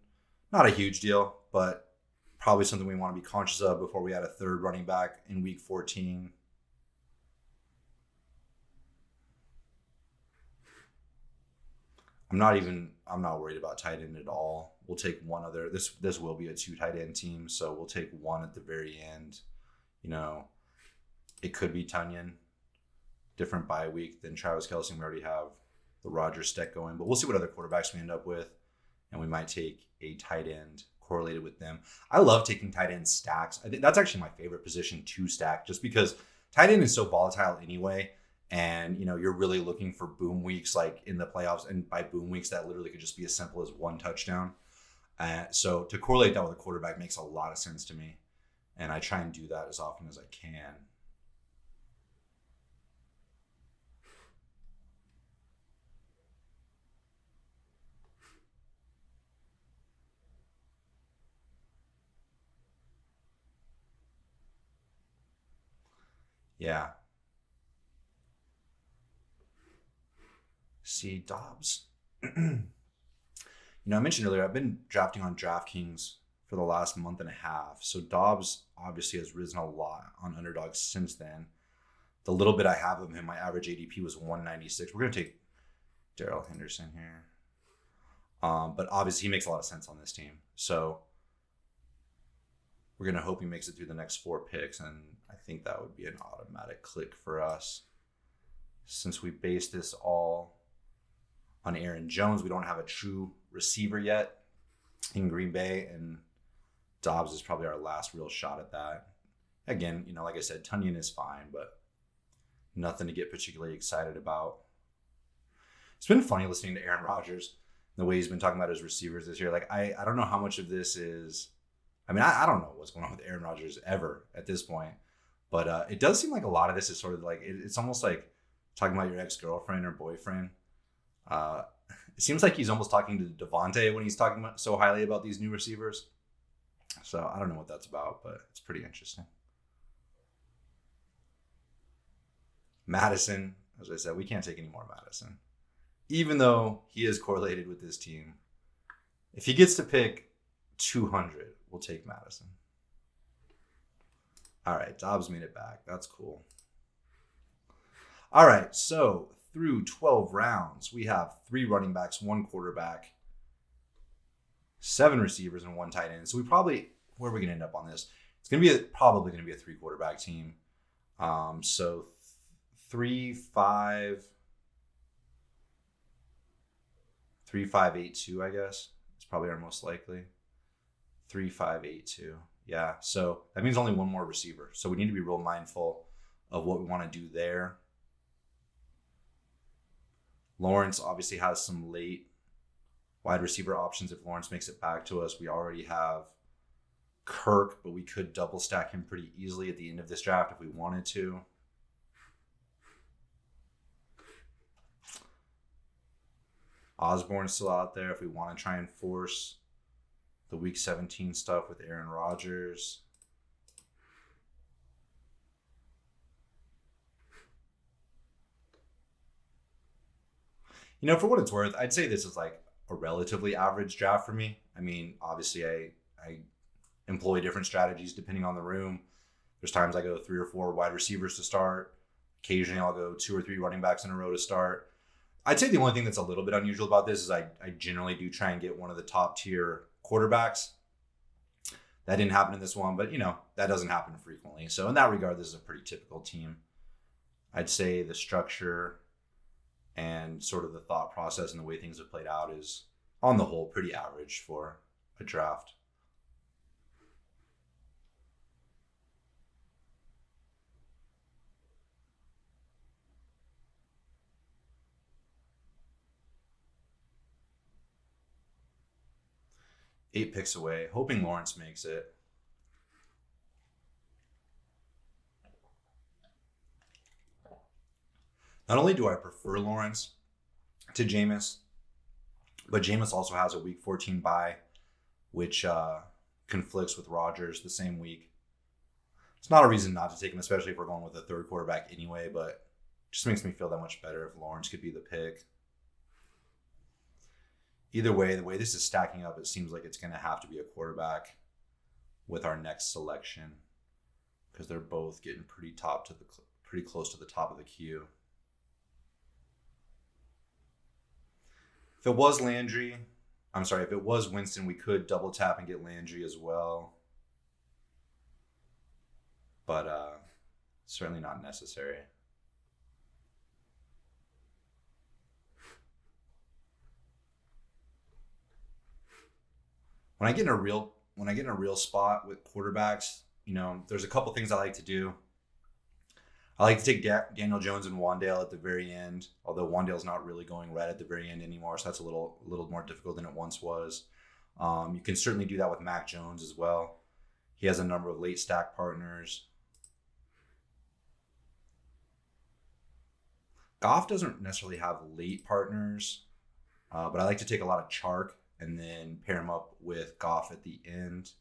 A: Not a huge deal, but probably something we want to be conscious of before we add a third running back in week 14. I'm not worried about tight end at all. We'll take one other. This will be a 2 tight end team, so we'll take one at the very end. It could be Tunyon, different bye week than Travis Kelce. We already have the Rodgers stack going, but we'll see what other quarterbacks we end up with, and we might take a tight end correlated with them. I love taking tight end stacks. I think that's actually my favorite position to stack, just because tight end is so volatile anyway. And, you're really looking for boom weeks like in the playoffs. And by boom weeks, that literally could just be as simple as 1 touchdown. So to correlate that with a quarterback makes a lot of sense to me. And I try and do that as often as I can. Yeah. See, Dobbs. I mentioned earlier, I've been drafting on DraftKings for the last month and a half. So Dobbs obviously has risen a lot on Underdog since then. The little bit I have of him, my average ADP was 196. We're going to take Darrell Henderson here. But obviously he makes a lot of sense on this team. So we're going to hope he makes it through the next 4 picks. And I think that would be an automatic click for us. Since we base this all on Aaron Jones, we don't have a true receiver yet in Green Bay, and Dobbs is probably our last real shot at that. Again, like I said, Tunyon is fine, but nothing to get particularly excited about. It's been funny listening to Aaron Rodgers, the way he's been talking about his receivers this year. Like, I don't know how much of this is, I don't know what's going on with Aaron Rodgers ever at this point, but it does seem like a lot of this is sort of like, it's almost like talking about your ex-girlfriend or boyfriend. It seems like he's almost talking to Devontae when he's talking so highly about these new receivers. So I don't know what that's about, but it's pretty interesting. Madison, as I said, we can't take any more Madison. Even though he is correlated with this team. If he gets to pick 200, we'll take Madison. All right, Dobbs made it back. That's cool. All right, so through 12 rounds, we have 3 running backs, 1 quarterback, 7 receivers, and 1 tight end. So where are we going to end up on this? It's going to be probably going to be a 3 quarterback team. So 3, 5, 3, 5, 8, 2, I guess. It's probably our most likely. 3, 5, 8, 2. Yeah, so that means only 1 more receiver. So we need to be real mindful of what we want to do there. Lawrence obviously has some late wide receiver options if Lawrence makes it back to us. We already have Kirk, but we could double stack him pretty easily at the end of this draft if we wanted to. Osborne's still out there if we want to try and force the week 17 stuff with Aaron Rodgers. For what it's worth, I'd say this is like a relatively average draft for me. Obviously I employ different strategies depending on the room. There's times I go 3 or 4 wide receivers to start. Occasionally I'll go 2 or 3 running backs in a row to start. I'd say the only thing that's a little bit unusual about this is I generally do try and get one of the top tier quarterbacks. That didn't happen in this one, but that doesn't happen frequently. So in that regard, this is a pretty typical team. I'd say the structure and sort of the thought process and the way things have played out is, on the whole, pretty average for a draft. 8 picks away, hoping Lawrence makes it. Not only do I prefer Lawrence to Jameis, but Jameis also has a week 14 bye, which conflicts with Rodgers the same week. It's not a reason not to take him, especially if we're going with a third quarterback anyway, but it just makes me feel that much better if Lawrence could be the pick. Either way, the way this is stacking up, it seems like it's going to have to be a quarterback with our next selection because they're both getting pretty close to the top of the queue. If it was Winston, we could double tap and get Landry as well. But certainly not necessary. When I get in a real spot with quarterbacks, there's a couple things I like to do. I like to take Daniel Jones and Wan'Dale at the very end, although Wan'Dale's not really going right at the very end anymore, so that's a little more difficult than it once was. You can certainly do that with Mac Jones as well. He has a number of late stack partners. Goff doesn't necessarily have late partners, but I like to take a lot of Chark and then pair him up with Goff at the end.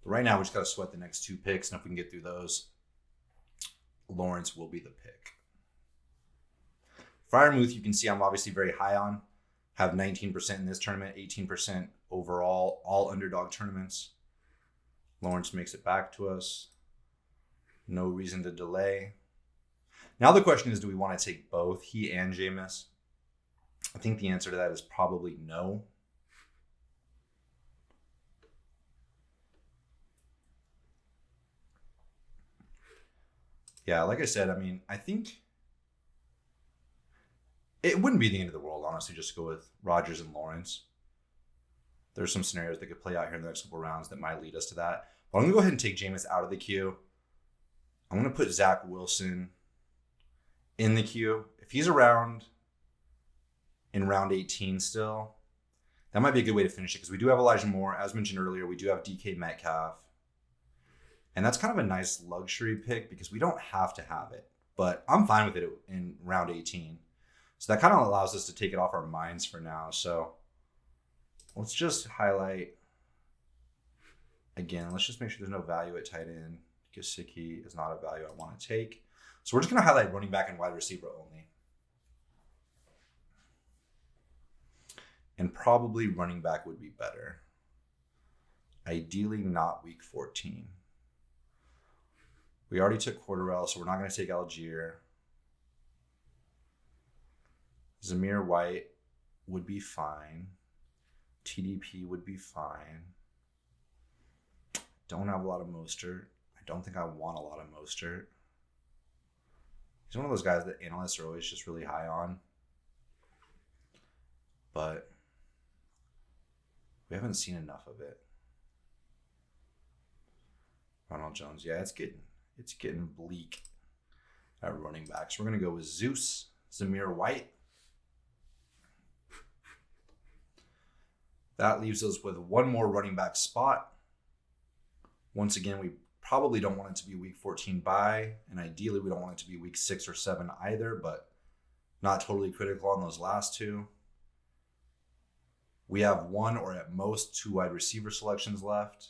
A: But right now, we just got to sweat the next 2 picks, and if we can get through those, Lawrence will be the pick. Freiermuth, you can see I'm obviously very high on. Have 19% in this tournament, 18% overall, all underdog tournaments. Lawrence makes it back to us. No reason to delay. Now the question is, do we want to take both he and Jameis? I think the answer to that is probably no. Yeah, like I said, I think it wouldn't be the end of the world, honestly, just to go with Rodgers and Lawrence. There's some scenarios that could play out here in the next couple rounds that might lead us to that. But I'm going to go ahead and take Jameis out of the queue. I'm going to put Zach Wilson in the queue. If he's around in round 18 still, that might be a good way to finish it because we do have Elijah Moore. As mentioned earlier, we do have DK Metcalf. And that's kind of a nice luxury pick because we don't have to have it. But I'm fine with it in round 18. So that kind of allows us to take it off our minds for now. So let's just highlight again. Let's just make sure there's no value at tight end. Gesicki is not a value I want to take. So we're just going to highlight running back and wide receiver only. And probably running back would be better. Ideally not week 14. We already took Cordarrelle, so we're not going to take Algier. Zamir White would be fine. TDP would be fine. Don't have a lot of Mostert. I don't think I want a lot of Mostert. He's one of those guys that analysts are always just really high on. But we haven't seen enough of it. Ronald Jones, yeah, it's getting bleak at running back. So we're going to go with Zeus, Zamir White. That leaves us with one more running back spot. Once again, we probably don't want it to be week 14 bye, and ideally we don't want it to be week 6 or 7 either, but not totally critical on those last 2. We have 1 or at most 2 wide receiver selections left.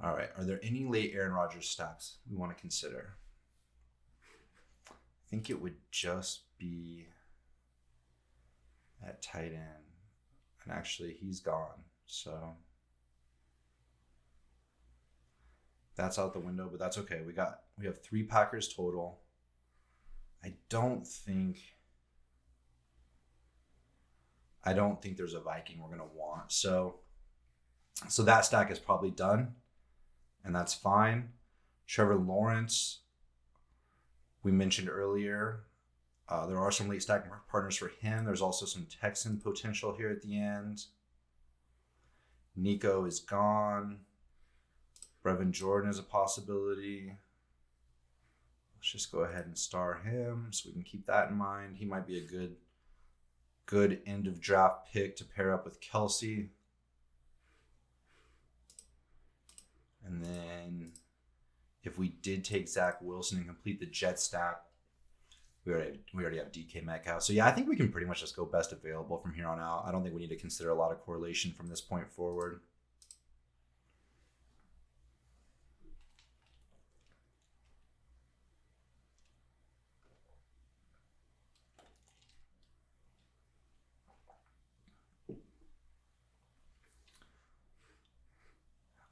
A: All right, are there any late Aaron Rodgers stacks we want to consider? I think it would just be at tight end. And actually, he's gone. So that's out the window, but that's okay. We have 3 Packers total. I don't think there's a Viking we're going to want. So that stack is probably done, and that's fine. Trevor Lawrence, we mentioned earlier. There are some late stack partners for him. There's also some Texan potential here at the end. Nico is gone. Brevin Jordan is a possibility. Let's just go ahead and star him so we can keep that in mind. He might be a good Good end of draft pick to pair up with Kelsey. And then if we did take Zach Wilson and complete the jet stack, we already have DK Metcalf. So yeah, I think we can pretty much just go best available from here on out. I don't think we need to consider a lot of correlation from this point forward.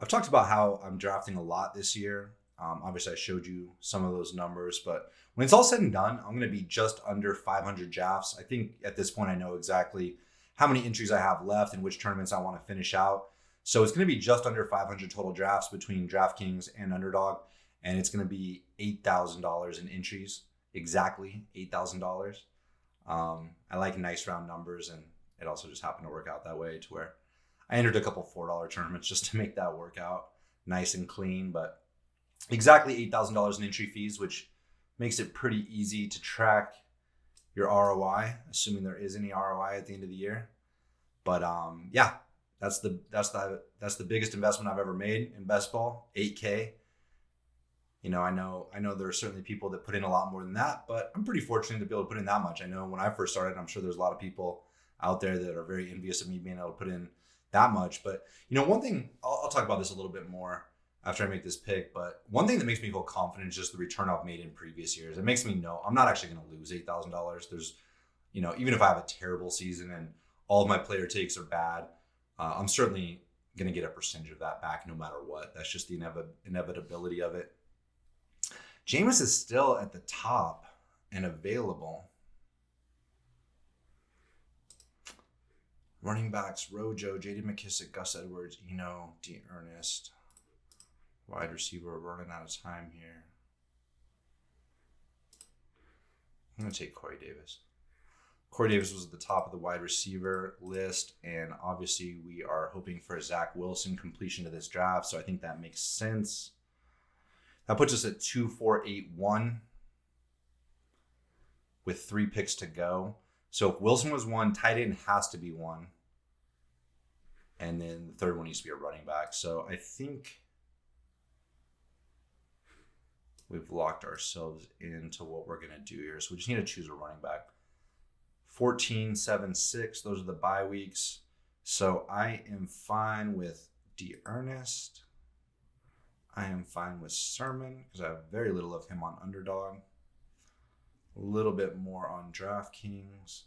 A: I've talked about how I'm drafting a lot this year. Obviously, I showed you some of those numbers, but when it's all said and done, I'm going to be just under 500 drafts. I think at this point, I know exactly how many entries I have left and which tournaments I want to finish out. So it's going to be just under 500 total drafts between DraftKings and Underdog, and it's going to be $8,000 in entries, exactly $8,000. I like nice round numbers, and it also just happened to work out that way to where I entered a couple $4 tournaments just to make that work out nice and clean, but exactly $8,000 in entry fees, which makes it pretty easy to track your ROI, assuming there is any ROI at the end of the year. But yeah, that's the biggest investment I've ever made in best ball, $8K. You know, I know there are certainly people that put in a lot more than that, but I'm pretty fortunate to be able to put in that much. I know when I first started, I'm sure there's a lot of people out there that are very envious of me being able to put in that much. But you know, one thing, I'll talk about this a little bit more after I make this pick, but one thing that makes me feel confident is just the return I've made in previous years. It makes me know I'm not actually going to lose $8,000. There's, you know, even if I have a terrible season and all of my player takes are bad, I'm certainly going to get a percentage of that back no matter what. That's just the inevitability of it. Jameis is still at the top and available. Running backs, Rojo, J.D. McKissick, Gus Edwards, Eno, D. Ernest. Wide receiver, we're running out of time here. I'm going to take Corey Davis. Corey Davis was at the top of the wide receiver list, and obviously we are hoping for a Zach Wilson completion to this draft, so I think that makes sense. That puts us at 2-4-8-1 with 3 picks to go. So if Wilson was 1, tight end has to be 1. And then the third one needs to be a running back. So I think we've locked ourselves into what we're going to do here. So we just need to choose a running back. 14, 7, 6. Those are the bye weeks. So I am fine with D. Ernest. I am fine with Sermon because I have very little of him on Underdog. A little bit more on DraftKings.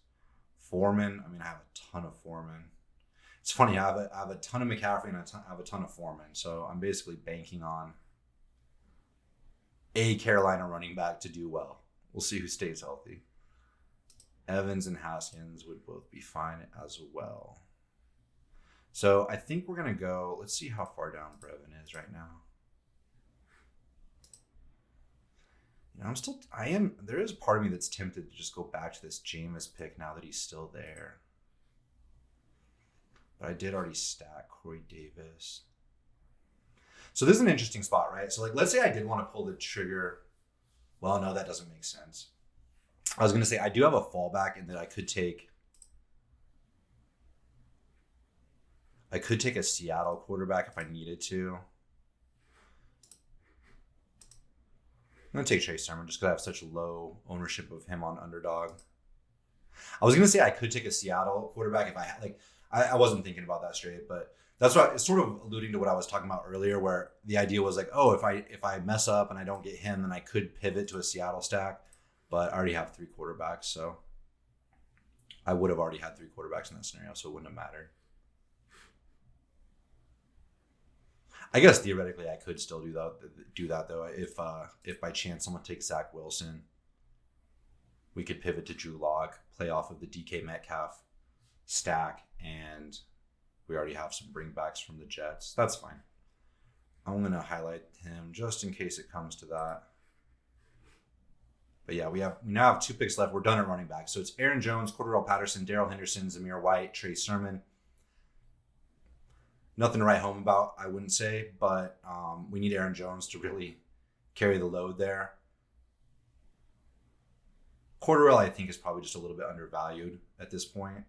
A: Foreman. I mean, I have a ton of Foreman. It's funny. I have a ton of McCaffrey and I have a ton of Foreman. So I'm basically banking on a Carolina running back to do well. We'll see who stays healthy. Evans and Haskins would both be fine as well. So I think we're going to go. Let's see how far down Brevin is right now. You know, there is a part of me that's tempted to just go back to this Jameis pick now that he's still there. But I did already stack Corey Davis. So this is an interesting spot, right? So like, let's say I did want to pull the trigger. Well, no, that doesn't make sense. I was going to say, I do have a fallback in that I could take a Seattle quarterback if I needed to. I'm going to take Chase Sermon just because I have such low ownership of him on Underdog. I was going to say I could take a Seattle quarterback if I had, like, I wasn't thinking about that straight, but that's what it's sort of alluding to what I was talking about earlier, where the idea was like, oh, if I mess up and I don't get him, then I could pivot to a Seattle stack, but I already have 3 quarterbacks, so I would have already had 3 quarterbacks in that scenario, so it wouldn't have mattered. I guess theoretically I could still do that though. If by chance someone takes Zach Wilson, we could pivot to Drew Lock, play off of the DK Metcalf stack, and we already have some bringbacks from the Jets. That's fine. I'm going to highlight him just in case it comes to that. But yeah, we now have 2 picks left. We're done at running back. So it's Aaron Jones, Cordarrelle Patterson, Darrell Henderson, Zamir White, Trey Sermon. Nothing to write home about, I wouldn't say, but we need Aaron Jones to really carry the load there. Cordarrelle, I think, is probably just a little bit undervalued at this point.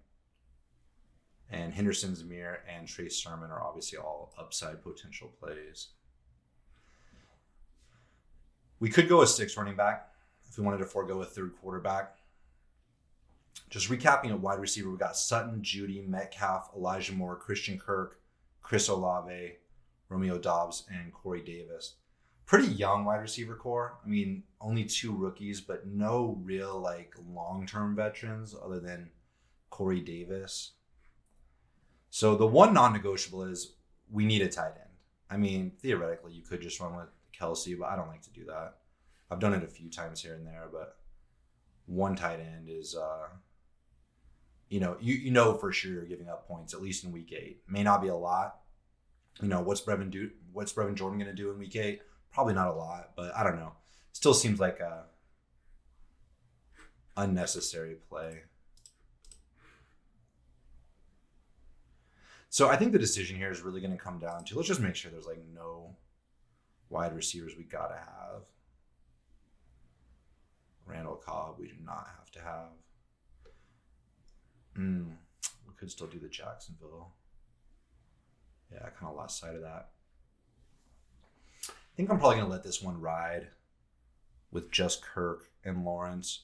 A: And Henderson, Zamir, and Trey Sermon are obviously all upside potential plays. We could go a 6 running back if we wanted to forego a 3rd quarterback. Just recapping at wide receiver, we got Sutton, Judy, Metcalf, Elijah Moore, Christian Kirk, Chris Olave, Romeo Doubs, and Corey Davis. Pretty young wide receiver core. I mean, only 2 rookies, but no real like long-term veterans other than Corey Davis. So the one non-negotiable is we need a tight end. I mean, theoretically, you could just run with Kelsey, but I don't like to do that. I've done it a few times here and there, but one tight end is, you know for sure you're giving up points, at least in week 8. May not be a lot. What's Brevin Jordan going to do in week 8? Probably not a lot, but I don't know. Still seems like a unnecessary play. So I think the decision here is really going to come down to, let's just make sure there's like no wide receivers we got to have. Randall Cobb, we do not have to have. We could still do the Jacksonville. Yeah, I kind of lost sight of that. I think I'm probably going to let this one ride with just Kirk and Lawrence.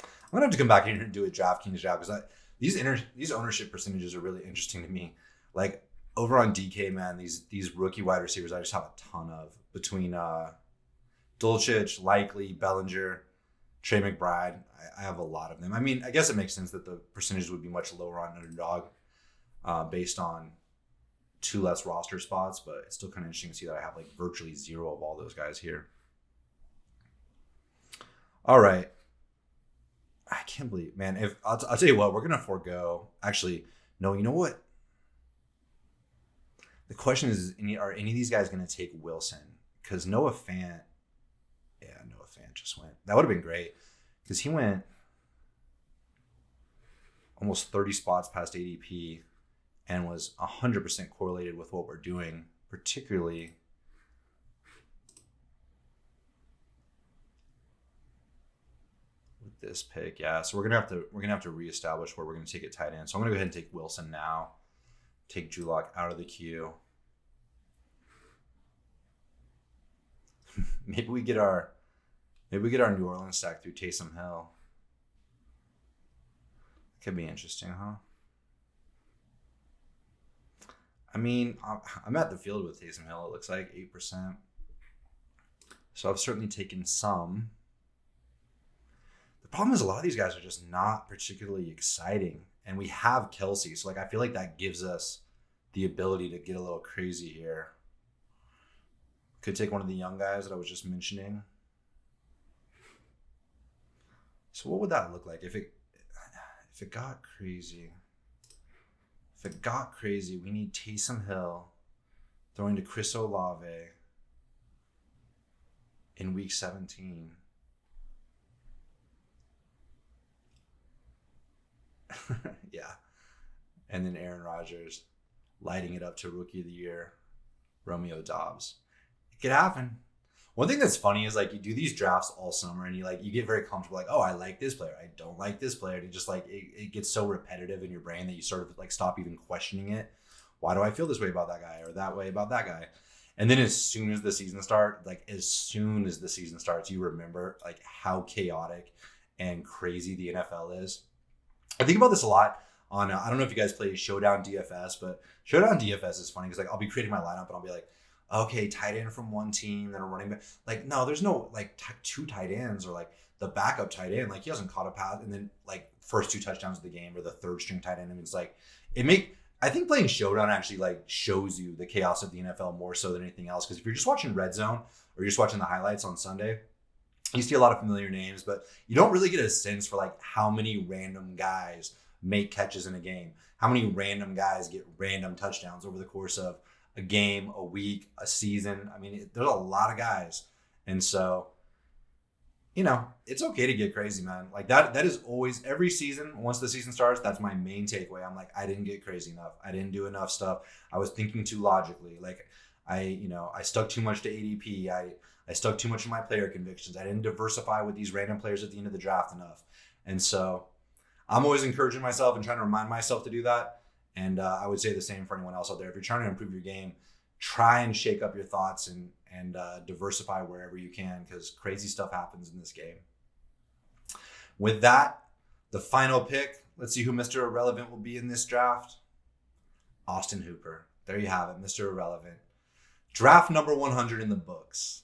A: I'm going to have to come back here and do a DraftKings draft because these ownership percentages are really interesting to me. Like over on DK, man, these rookie wide receivers I just have a ton of between Dulcich, Likely, Bellinger, Trey McBride. I have a lot of them. I mean, I guess it makes sense that the percentages would be much lower on Underdog based on 2 less roster spots, but it's still kind of interesting to see that I have like virtually 0 of all those guys here. All right. I can't believe, man. If I'll tell you what, we're gonna forego. Actually, no. You know what? The question is, are any of these guys gonna take Wilson? Because Noah Fant just went. That would have been great because he went almost 30 spots past ADP and was 100% correlated with what we're doing, particularly. This pick, yeah. So we're gonna have to reestablish where we're gonna take it tight end. So I'm gonna go ahead and take Wilson now. Take Julock out of the queue. maybe we get our New Orleans stack through Taysom Hill. Could be interesting, huh? I mean, I'm at the field with Taysom Hill. It looks like 8%. So I've certainly taken some. The problem is a lot of these guys are just not particularly exciting. And we have Kelsey. So like I feel like that gives us the ability to get a little crazy here. Could take one of the young guys that I was just mentioning. So what would that look like if it got crazy? If it got crazy, we need Taysom Hill throwing to Chris Olave in week 17. Yeah. And then Aaron Rodgers lighting it up to Rookie of the Year, Romeo Doubs. It could happen. One thing that's funny is like you do these drafts all summer and you get very comfortable, like, oh, I like this player, I don't like this player. And you just like it gets so repetitive in your brain that you sort of like stop even questioning it. Why do I feel this way about that guy or that way about that guy? And then as soon as the season starts, you remember like how chaotic and crazy the NFL is. I think about this a lot on, I don't know if you guys play Showdown DFS, but Showdown DFS is funny because like I'll be creating my lineup and I'll be like, okay, tight end from one team, then a running back. Like, no, there's no like 2 tight ends or like the backup tight end. Like he hasn't caught a pass and then like first 2 touchdowns of the game or the 3rd string tight end. I mean, it's like, I think playing Showdown actually like shows you the chaos of the NFL more so than anything else. Because if you're just watching Red Zone or you're just watching the highlights on Sunday, you see a lot of familiar names, but you don't really get a sense for like how many random guys make catches in a game, how many random guys get random touchdowns over the course of a game, a week, a season. I mean, there's a lot of guys. And so, It's okay to get crazy, man. Like that is always every season. Once the season starts, that's my main takeaway. I'm like, I didn't get crazy enough. I didn't do enough stuff. I was thinking too logically. Like I stuck too much to ADP. I stuck too much in my player convictions. I didn't diversify with these random players at the end of the draft enough. And so I'm always encouraging myself and trying to remind myself to do that. And I would say the same for anyone else out there. If you're trying to improve your game, try and shake up your thoughts and diversify wherever you can, because crazy stuff happens in this game. With that, the final pick, let's see who Mr. Irrelevant will be in this draft. Austin Hooper. There you have it, Mr. Irrelevant. Draft number 100 in the books.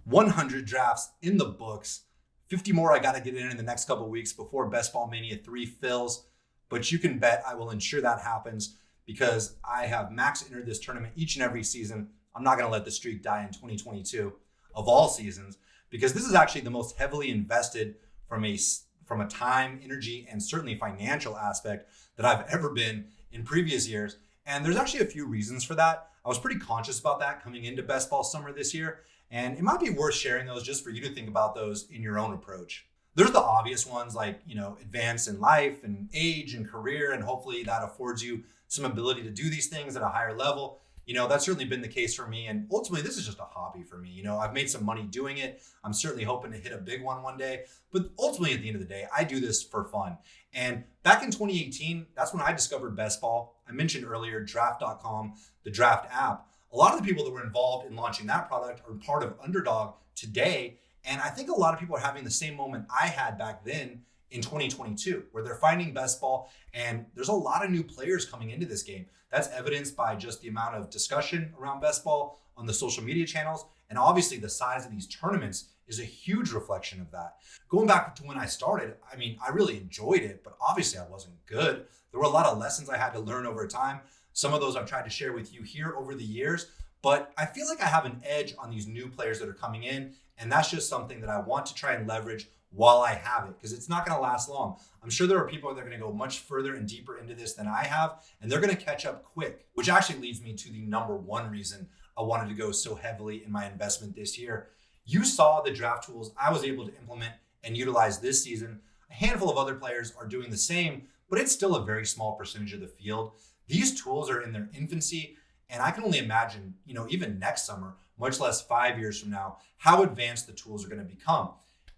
A: 100 drafts in the books. 50 more I got to get in the next couple of weeks before Best Ball Mania 3 fills. But you can bet I will ensure that happens because I have max entered this tournament each and every season. I'm not going to let the streak die in 2022 of all seasons, because this is actually the most heavily invested from a time, energy, and certainly financial aspect that I've ever been in previous years. And there's actually a few reasons for that. I was pretty conscious about that coming into Best Ball Summer this year. And it might be worth sharing those just for you to think about those in your own approach. There's the obvious ones like, advance in life and age and career, and hopefully that affords you some ability to do these things at a higher level. That's certainly been the case for me. And ultimately, this is just a hobby for me. I've made some money doing it. I'm certainly hoping to hit a big one day. But ultimately, at the end of the day, I do this for fun. And back in 2018, that's when I discovered Best Ball. I mentioned earlier, draft.com, the draft app. A lot of the people that were involved in launching that product are part of Underdog today. And I think a lot of people are having the same moment I had back then in 2022, where they're finding Best Ball, and there's a lot of new players coming into this game. That's evidenced by just the amount of discussion around Best Ball on the social media channels. And obviously the size of these tournaments is a huge reflection of that. Going back to when I started, I really enjoyed it, but obviously I wasn't good. There were a lot of lessons I had to learn over time. Some of those I've tried to share with you here over the years, but I feel like I have an edge on these new players that are coming in. And that's just something that I want to try and leverage while I have it, because it's not going to last long. I'm sure there are people that are going to go much further and deeper into this than I have, and they're going to catch up quick, which actually leads me to the number one reason I wanted to go so heavily in my investment this year. You saw the draft tools I was able to implement and utilize this season. A handful of other players are doing the same, but it's still a very small percentage of the field. These tools are in their infancy, and I can only imagine, even next summer, much less 5 years from now, how advanced the tools are going to become.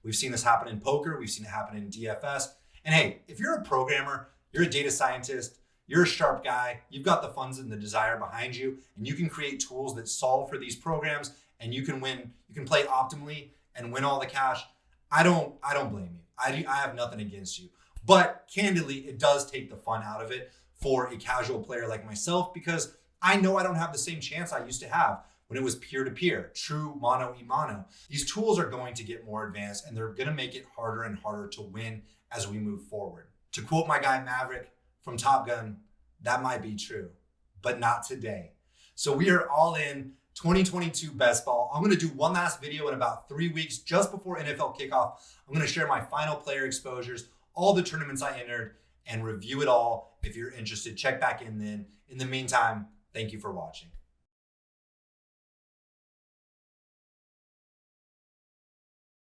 A: We've seen this happen in poker. We've seen it happen in DFS. And hey, if you're a programmer, you're a data scientist, you're a sharp guy, you've got the funds and the desire behind you, and you can create tools that solve for these programs, and you can win, you can play optimally and win all the cash. I don't blame you. I have nothing against you. But candidly, it does take the fun out of it for a casual player like myself, because I know I don't have the same chance I used to have when it was peer-to-peer, true mano-a-mano. These tools are going to get more advanced, and they're going to make it harder and harder to win as we move forward. To quote my guy Maverick from Top Gun, that might be true, but not today. So we are all in 2022 Best Ball. I'm going to do one last video in about 3 weeks, just before NFL kickoff. I'm going to share my final player exposures, all the tournaments I entered, and review it all. If you're interested, check back in then. In the meantime, thank you for watching.